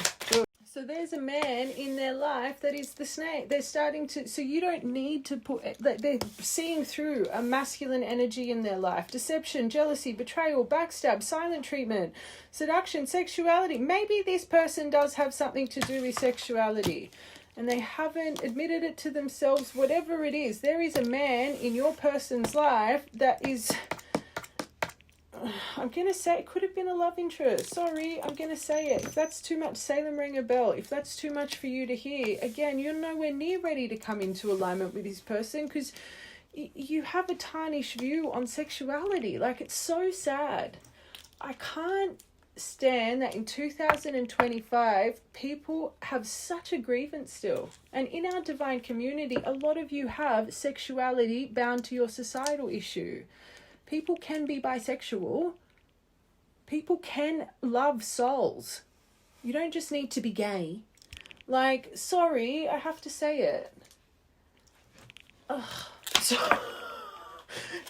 So there's a man in their life that is the snake. They're starting to, so you don't need to put, they're seeing through a masculine energy in their life. Deception, jealousy, betrayal, backstab, silent treatment, seduction, sexuality. Maybe this person does have something to do with sexuality and they haven't admitted it to themselves. Whatever it is, there is a man in your person's life that is, I'm going to say it could have been a love interest. Sorry, I'm going to say it. If that's too much, Salem, ring a bell. If that's too much for you to hear, again, you're nowhere near ready to come into alignment with this person, because you have a tarnished view on sexuality. Like, it's so sad. I can't stand that in 2025 people have such a grievance still. And in our divine community, a lot of you have sexuality bound to your societal issue. People can be bisexual. People can love souls. You don't just need to be gay. Like, sorry, I have to say it.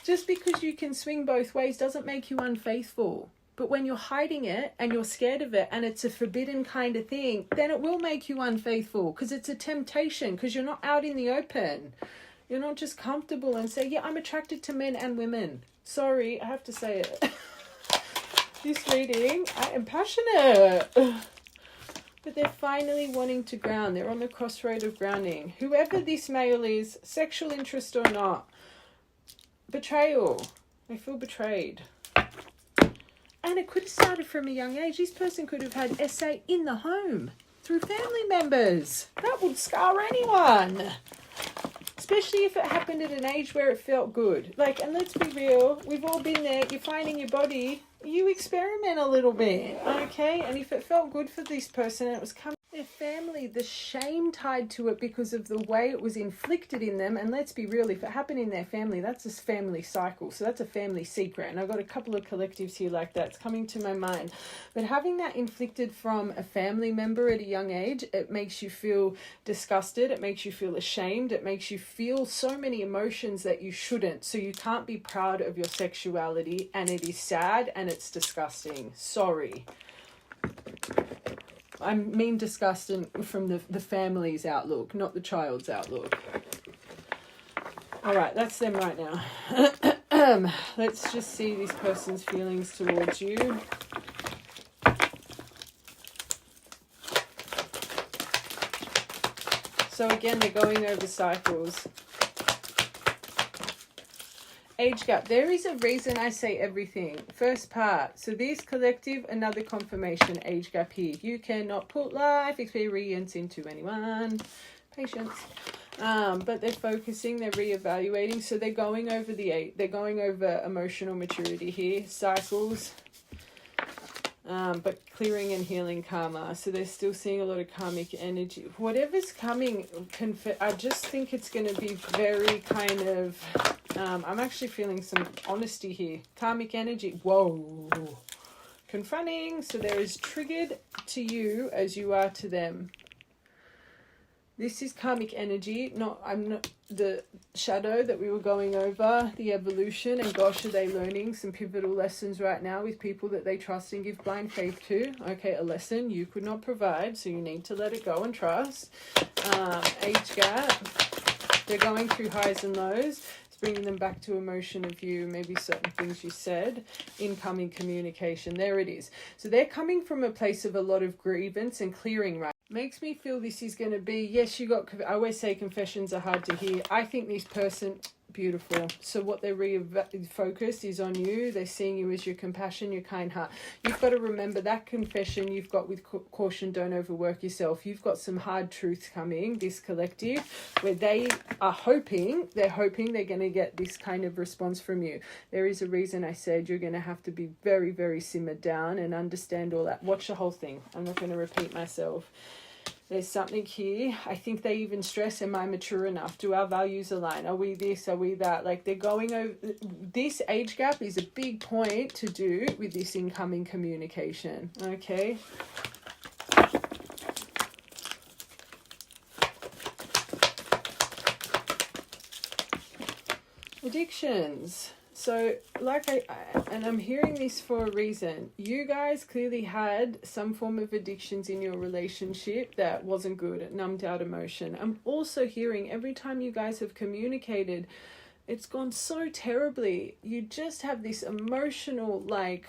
Just because you can swing both ways doesn't make you unfaithful. But when you're hiding it and you're scared of it and it's a forbidden kind of thing, then it will make you unfaithful, because it's a temptation, because you're not out in the open. You're not just comfortable and say, yeah, I'm attracted to men and women. Sorry, I have to say it. This reading, I am passionate. But they're finally wanting to ground. They're on the crossroad of grounding. Whoever this male is, sexual interest or not, betrayal. They feel betrayed. And it could have started from a young age. This person could have had SA in the home through family members. That would scar anyone. Especially if it happened at an age where it felt good. Like, and let's be real, we've all been there. You're finding your body, you experiment a little bit, okay? And if it felt good for this person and it was coming from their family, the shame tied to it because of the way it was inflicted in them. And let's be real, if it happened in their family, that's a family cycle. So that's a family secret. And I've got a couple of collectives here like that. It's coming to my mind. But having that inflicted from a family member at a young age, it makes you feel disgusted. It makes you feel ashamed. It makes you feel so many emotions that you shouldn't. So you can't be proud of your sexuality. And it is sad and it's disgusting. Sorry. I mean disgusting from the family's outlook, not the child's outlook. All right, that's them right now. Let's just see this person's feelings towards you. So again, they're going over cycles. Age gap. There is a reason I say everything. First part. So this collective, another confirmation. Age gap here. You cannot put life experience into anyone. Patience. But they're focusing. They're reevaluating. So they're going over they're going over emotional maturity here. Cycles. But clearing and healing karma. So they're still seeing a lot of karmic energy. Whatever's coming, I just think it's going to be very kind of... I'm actually feeling some honesty here. Karmic energy. Whoa. Confronting. So there is triggered to you as you are to them. This is karmic energy. I'm not the shadow that we were going over, the evolution, and gosh, are they learning some pivotal lessons right now with people that they trust and give blind faith to. Okay, a lesson you could not provide, so you need to let it go and trust. Age gap. They're going through highs and lows. It's bringing them back to emotion of you, maybe certain things you said. Incoming communication. There it is. So they're coming from a place of a lot of grievance and clearing, right? Makes me feel this is going to be, yes, I always say confessions are hard to hear. I think this person, beautiful. So what they're focused is on you. They're seeing you as your compassion, your kind heart. You've got to remember that confession you've got with caution, don't overwork yourself. You've got some hard truths coming, this collective, where they are hoping they're going to get this kind of response from you. There is a reason I said you're going to have to be very, very simmered down and understand all that. Watch the whole thing. I'm not going to repeat myself. There's something here. I think they even stress, am I mature enough? Do our values align? Are we this? Are we that? Like, they're going over... This age gap is a big point to do with this incoming communication. Okay? Addictions. So, like I'm hearing this for a reason. You guys clearly had some form of addictions in your relationship that wasn't good. It numbed out emotion. I'm also hearing every time you guys have communicated, it's gone so terribly. You just have this emotional, like,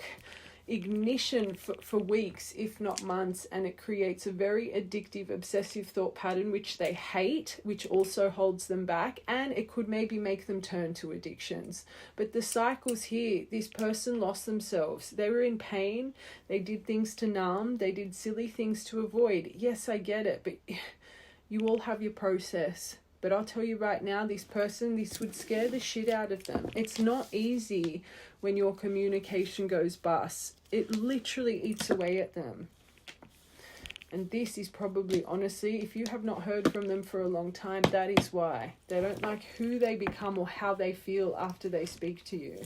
ignition for weeks, if not months, and it creates a very addictive, obsessive thought pattern, which they hate, which also holds them back, and it could maybe make them turn to addictions. But the cycle's here. This person lost themselves. They were in pain. They did things to numb. They did silly things to avoid. Yes, I get it, but you all have your process. But I'll tell you right now, this person, this would scare the shit out of them. It's not easy when your communication goes bust. It literally eats away at them. And this is probably, honestly, if you have not heard from them for a long time, that is why. They don't like who they become or how they feel after they speak to you.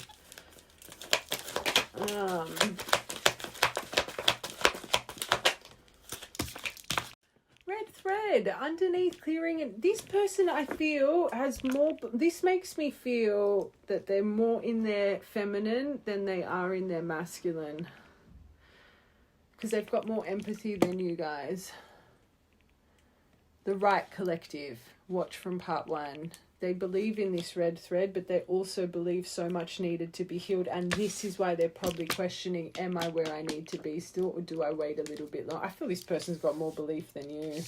Red thread underneath clearing it. This person, I feel, has more... This makes me feel that they're more in their feminine than they are in their masculine. Because they've got more empathy than you guys. The right collective. Watch from part 1. They believe in this red thread, but they also believe so much needed to be healed. And this is why they're probably questioning, am I where I need to be still, or do I wait a little bit longer? I feel this person's got more belief than you.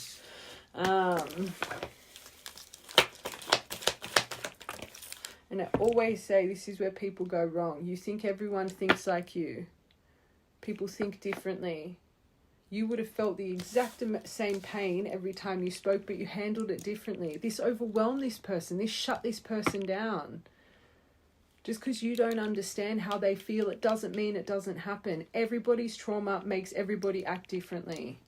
And I always say this is where people go wrong. You think everyone thinks like you. People think differently. You would have felt the exact same pain every time you spoke, but you handled it differently. This overwhelmed this person. This shut this person down. Just because you don't understand how they feel, it doesn't mean it doesn't happen. Everybody's trauma makes everybody act differently.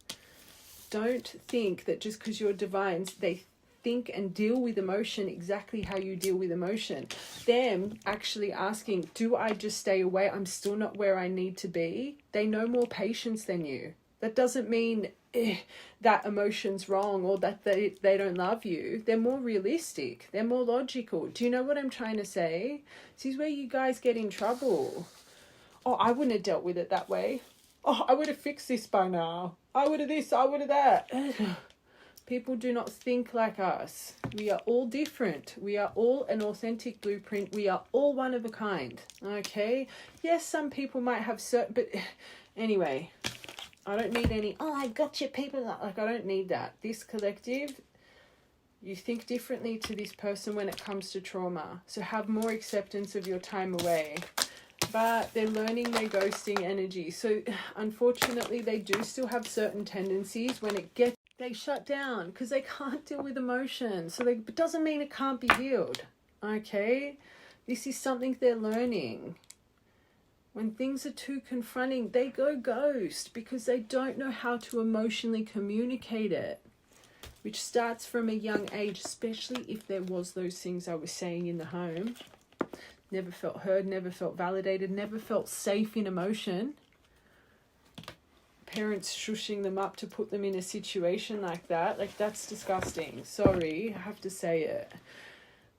Don't think that just because you're divines, they think and deal with emotion exactly how you deal with emotion. Them actually asking, do I just stay away? I'm still not where I need to be. They know more patience than you. That doesn't mean that emotion's wrong or that they don't love you. They're more realistic. They're more logical. Do you know what I'm trying to say? This is where you guys get in trouble. Oh, I wouldn't have dealt with it that way. Oh, I would have fixed this by now. I would have this, I would have that. People do not think like us. We are all different. We are all an authentic blueprint. We are all one of a kind. Okay? Yes, some people might have certain... But anyway... I don't need any, oh, I got you people. Like, I don't need that. This collective, you think differently to this person when it comes to trauma. So have more acceptance of your time away. But they're learning their ghosting energy. So unfortunately, they do still have certain tendencies. When it gets, they shut down because they can't deal with emotion. So it doesn't mean it can't be healed. Okay? This is something they're learning. When things are too confronting, they go ghost because they don't know how to emotionally communicate it, which starts from a young age, especially if there was those things I was saying in the home. Never felt heard, never felt validated, never felt safe in emotion. Parents shushing them up to put them in a situation like that. Like, that's disgusting. Sorry, I have to say it.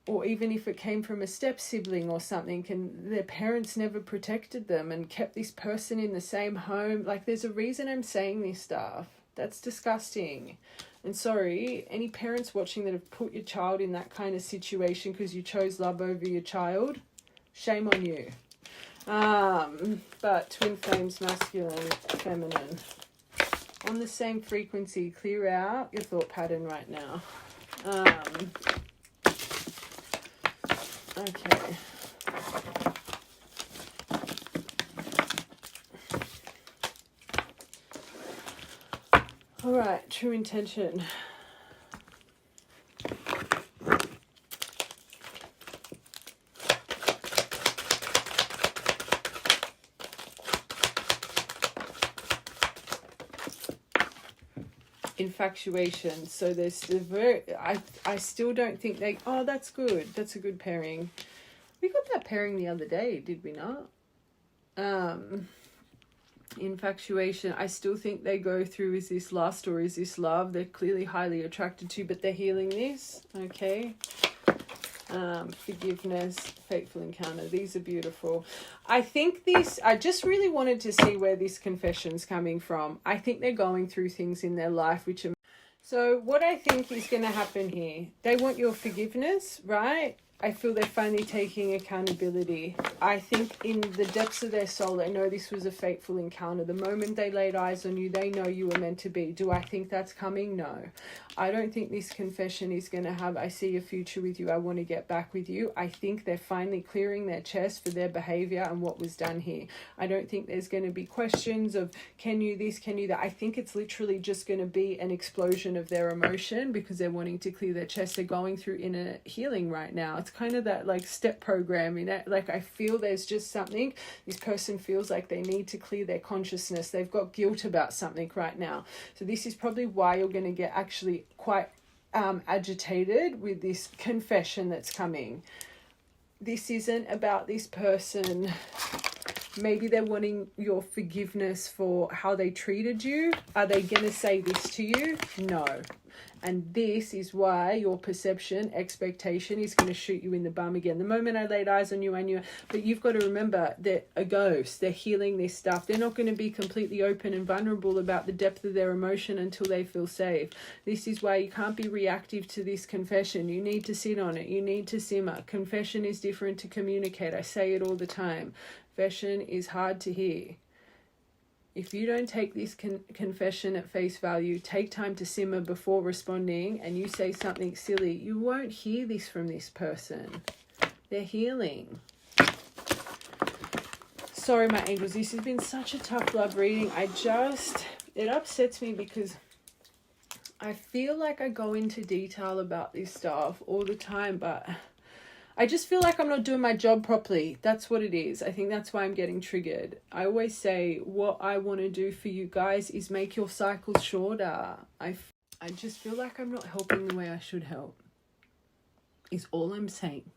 Or even if it came from a step sibling or something, and their parents never protected them and kept this person in the same home. Like, there's a reason I'm saying this stuff. That's disgusting. And sorry, any parents watching that have put your child in that kind of situation because you chose love over your child, shame on you. But twin flames, masculine, feminine. On the same frequency, clear out your thought pattern right now. Okay. All right, true intention. In infatuation. So there's I still don't think they, oh, that's good. That's a good pairing. We got that pairing the other day, did we not? Infatuation, I still think they go through, is this lust or is this love? They're clearly highly attracted to, but they're healing this. Okay. Forgiveness, fateful encounter. These are beautiful. I think I just really wanted to see where this confession's coming from. I think they're going through things in their life which are... So what I think is going to happen here, they want your forgiveness, right? I feel they're finally taking accountability. I think in the depths of their soul, they know this was a fateful encounter. The moment they laid eyes on you, they know you were meant to be. Do I think that's coming? No. I don't think this confession is going to have, I see a future with you, I want to get back with you. I think they're finally clearing their chest for their behavior and what was done here. I don't think there's going to be questions of, can you this, can you that? I think it's literally just going to be an explosion of their emotion because they're wanting to clear their chest. They're going through inner healing right now. It's kind of that like step program in that, like I feel there's just something, this person feels like they need to clear their consciousness. They've got guilt about something right now. So this is probably why you're going to get actually quite agitated with this confession that's coming. This isn't about this person. Maybe they're wanting your forgiveness for how they treated you. Are they going to say this to you? No. And this is why your perception, expectation is going to shoot you in the bum again. The moment I laid eyes on you, I knew. But you've got to remember, they're a ghost. They're healing this stuff. They're not going to be completely open and vulnerable about the depth of their emotion until they feel safe. This is why you can't be reactive to this confession. You need to sit on it. You need to simmer. Confession is different to communicate. I say it all the time. Confession is hard to hear. If you don't take this confession at face value, take time to simmer before responding, and you say something silly, you won't hear this from this person. They're healing. Sorry, my angels, this has been such a tough love reading. It upsets me because I feel like I go into detail about this stuff all the time, but I just feel like I'm not doing my job properly. That's what it is. I think that's why I'm getting triggered. I always say what I want to do for you guys is make your cycles shorter. I just feel like I'm not helping the way I should help, is all I'm saying.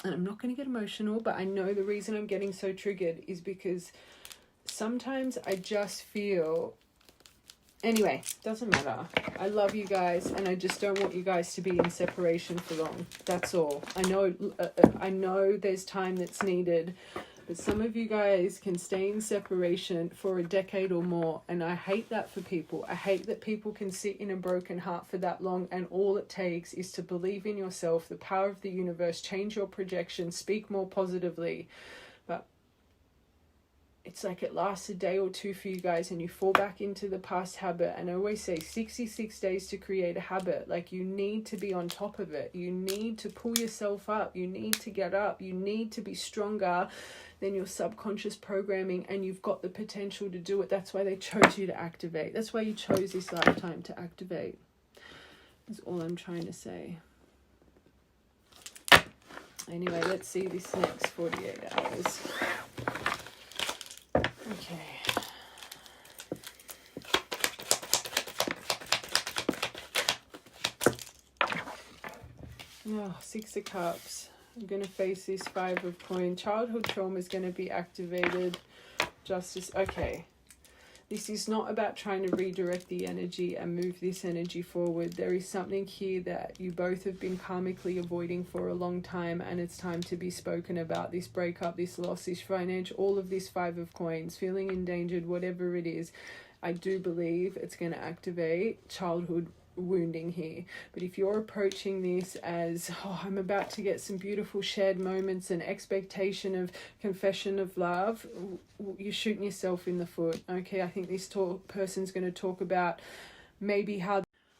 And I'm not going to get emotional, but I know the reason I'm getting so triggered is because sometimes I just feel... Anyway, doesn't matter. I love you guys, and I just don't want you guys to be in separation for long. That's all. I know there's time that's needed, but some of you guys can stay in separation for a decade or more, and I hate that for people. I hate that people can sit in a broken heart for that long, and all it takes is to believe in yourself, the power of the universe, change your projection, speak more positively. But it's like it lasts a day or two for you guys and you fall back into the past habit. And I always say 66 days to create a habit. Like, you need to be on top of it. You need to pull yourself up. You need to get up. You need to be stronger than your subconscious programming, and you've got the potential to do it. That's why they chose you to activate. That's why you chose this lifetime to activate. That's all I'm trying to say. Anyway, let's see this next 48 hours. Okay. Oh, Six of Cups. I'm going to face this Five of Coins. Childhood trauma is going to be activated. Justice. Okay. This is not about trying to redirect the energy and move this energy forward. There is something here that you both have been karmically avoiding for a long time, and it's time to be spoken about. This breakup, this loss, this financial, all of this Five of Coins, feeling endangered, whatever it is. I do believe it's going to activate childhood wounding here. But if you're approaching this as, oh, I'm about to get some beautiful shared moments and expectation of confession of love, you're shooting yourself in the foot. Okay, I think this person's going to talk about maybe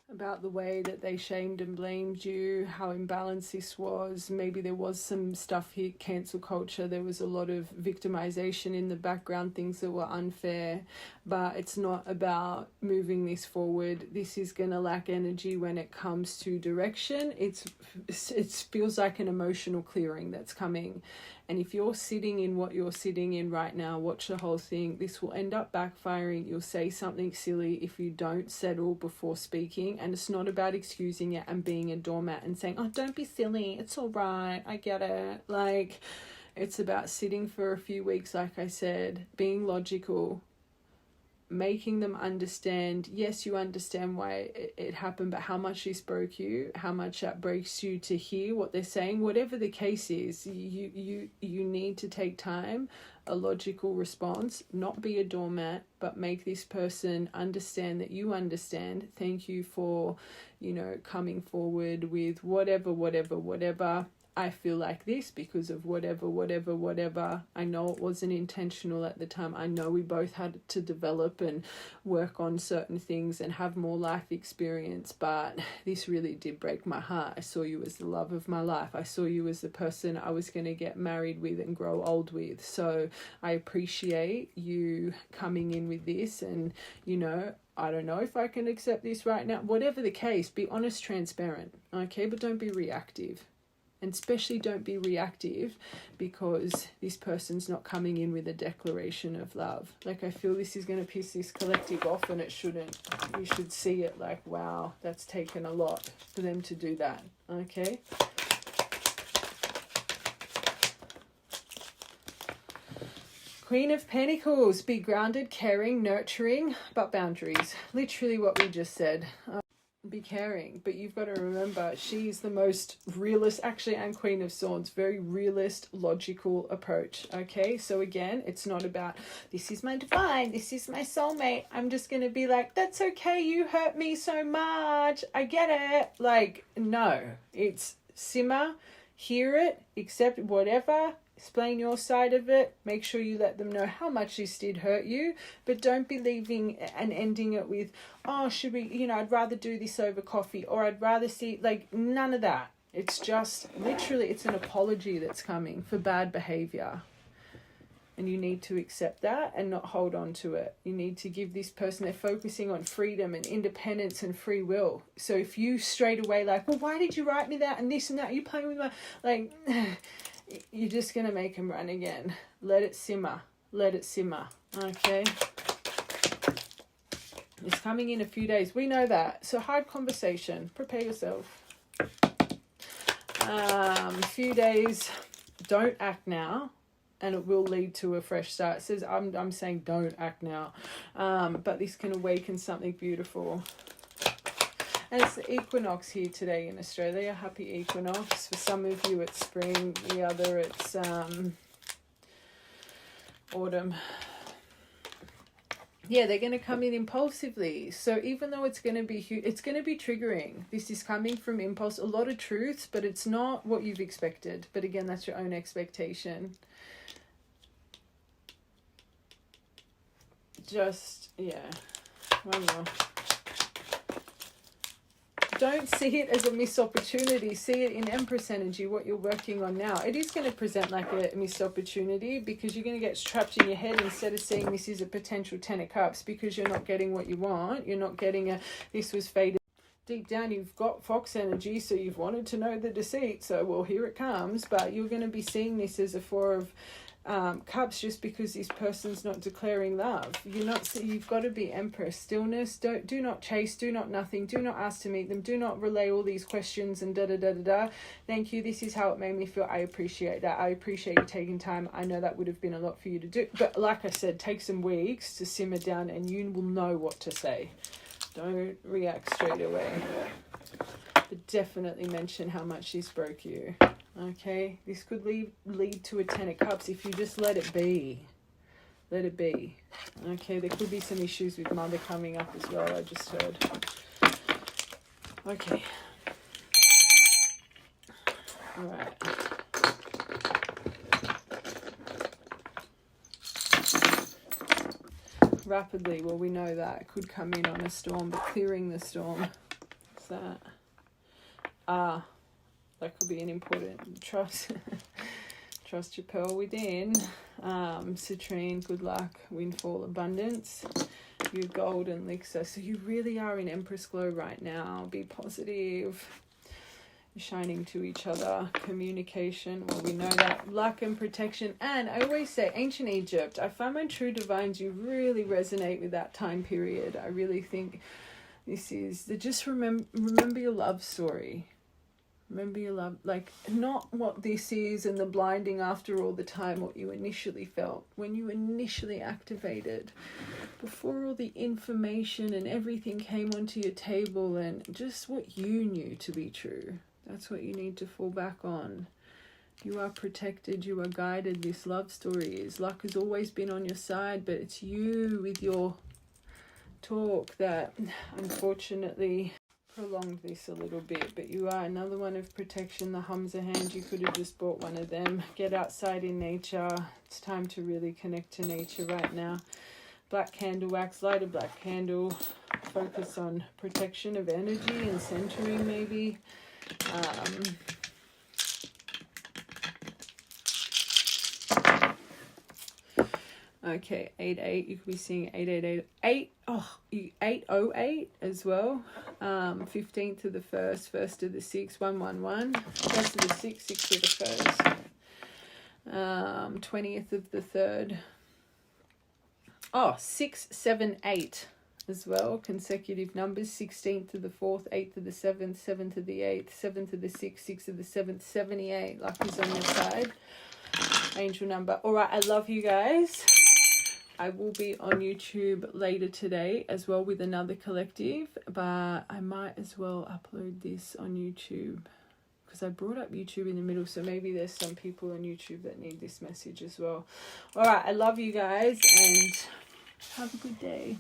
about the way that they shamed and blamed you, how imbalanced this was. Maybe there was some stuff here, cancel culture. There was a lot of victimization in the background, things that were unfair. but it's not about moving this forward. This is going to lack energy when it comes to direction. It feels like an emotional clearing that's coming. And if you're sitting in what you're sitting in right now, watch the whole thing. This will end up backfiring. You'll say something silly if you don't settle before speaking. And it's not about excusing it and being a doormat and saying, oh, don't be silly. It's all right. I get it. Like, it's about sitting for a few weeks, like I said, being logical, making them understand, yes, you understand why it happened, but how much this broke you, how much that breaks you to hear what they're saying. Whatever the case is, you need to take time, a logical response, not be a doormat, but make this person understand that you understand. Thank you for, coming forward with whatever. I feel like this because of whatever. I know it wasn't intentional at the time. I know we both had to develop and work on certain things and have more life experience, but this really did break my heart. I saw you as the love of my life. I saw you as the person I was going to get married with and grow old with. So I appreciate you coming in with this, and, I don't know if I can accept this right now. Whatever the case, be honest, transparent, okay? But don't be reactive. And especially don't be reactive because this person's not coming in with a declaration of love. Like, I feel this is going to piss this collective off, and it shouldn't. You should see it like, wow, that's taken a lot for them to do that. Okay? Queen of Pentacles, be grounded, caring, nurturing, but boundaries. Literally what we just said. Be caring, but you've got to remember she's the most realist, actually, and Queen of Swords, very realist, logical approach. Okay, so again, it's not about this is my divine, this is my soulmate, I'm just going to be like, that's okay, you hurt me so much, I get it. Like, no, it's simmer, hear it, accept whatever, explain your side of it, make sure you let them know how much this did hurt you, but don't be leaving and ending it with, oh, should we, I'd rather do this over coffee, or I'd rather see, like, none of that. It's just, literally, it's an apology that's coming for bad behavior. And you need to accept that and not hold on to it. You need to give this person, they're focusing on freedom and independence and free will. So if you straight away like, well, why did you write me that and this and that, you playing with my, like, you're just going to make them run again. Let it simmer. Let it simmer. Okay? It's coming in a few days. We know that. So hard conversation. Prepare yourself. Few days. Don't act now. And it will lead to a fresh start. It says, I'm saying don't act now. But this can awaken something beautiful. And it's the equinox here today in Australia. Happy equinox. For some of you it's spring, the other it's autumn. Yeah, they're going to come in impulsively. So even though it's going to be triggering. This is coming from impulse. A lot of truths, but it's not what you've expected. But again, that's your own expectation. Just, yeah. One more. Don't see it as a missed opportunity. See it in Empress energy, what you're working on now. It is going to present like a missed opportunity because you're going to get trapped in your head instead of seeing this is a potential 10 of cups because you're not getting what you want. You're not getting this was fated. Deep down, you've got fox energy, so you've wanted to know the deceit. So, well, here it comes. But you're going to be seeing this as a four of cups just because this person's not declaring love. You've got to be Empress. Stillness. Do not chase. Do not nothing. Do not ask to meet them. Do not relay all these questions and da. Thank you. This is how it made me feel. I appreciate that. I appreciate you taking time. I know that would have been a lot for you to do, but like I said, take some weeks to simmer down and you will know what to say. Don't react straight away. But definitely mention how much this broke you. Okay, this could lead to a 10 of cups if you just let it be. Let it be. Okay, there could be some issues with mother coming up as well, I just heard. Okay. All right. Rapidly, well, we know that. It could come in on a storm, but clearing the storm. What's that? That could be an important trust. Trust your pearl within. Citrine, good luck, windfall, abundance. Your golden elixir. So you really are in Empress Glow right now. Be positive. Shining to each other. Communication. Well, we know that. Luck and protection. And I always say ancient Egypt. I find my true divines, you really resonate with that time period. I really think this is the just remember your love story. Remember your love, like not what this is and the blinding after all the time, what you initially felt when you initially activated, before all the information and everything came onto your table, and just what you knew to be true. That's what you need to fall back on. You are protected, you are guided. This love story is, luck has always been on your side, but it's you with your talk that unfortunately prolonged this a little bit. But you are another one of protection. The Hamza hand, you could have just bought one of them. Get outside in nature. It's time to really connect to nature right now. Black candle wax, light a black candle. Focus on protection of energy and centering maybe. Okay, 88. You could be seeing 888. 808 as well. 15th to the 1st, 1st to the 6th, 111. 1st to the 6th, 6th to the 1st. 20th of the 3rd. 6, 7, 8 as well. Consecutive numbers. 16th to the 4th, 8th to the 7th, 7th to the 8th, 7th to the 6th, 6th to the 7th, 78. Luck is on your side. Angel number. All right, I love you guys. I will be on YouTube later today as well with another collective, but I might as well upload this on YouTube because I brought up YouTube in the middle, so maybe there's some people on YouTube that need this message as well. All right, I love you guys and have a good day.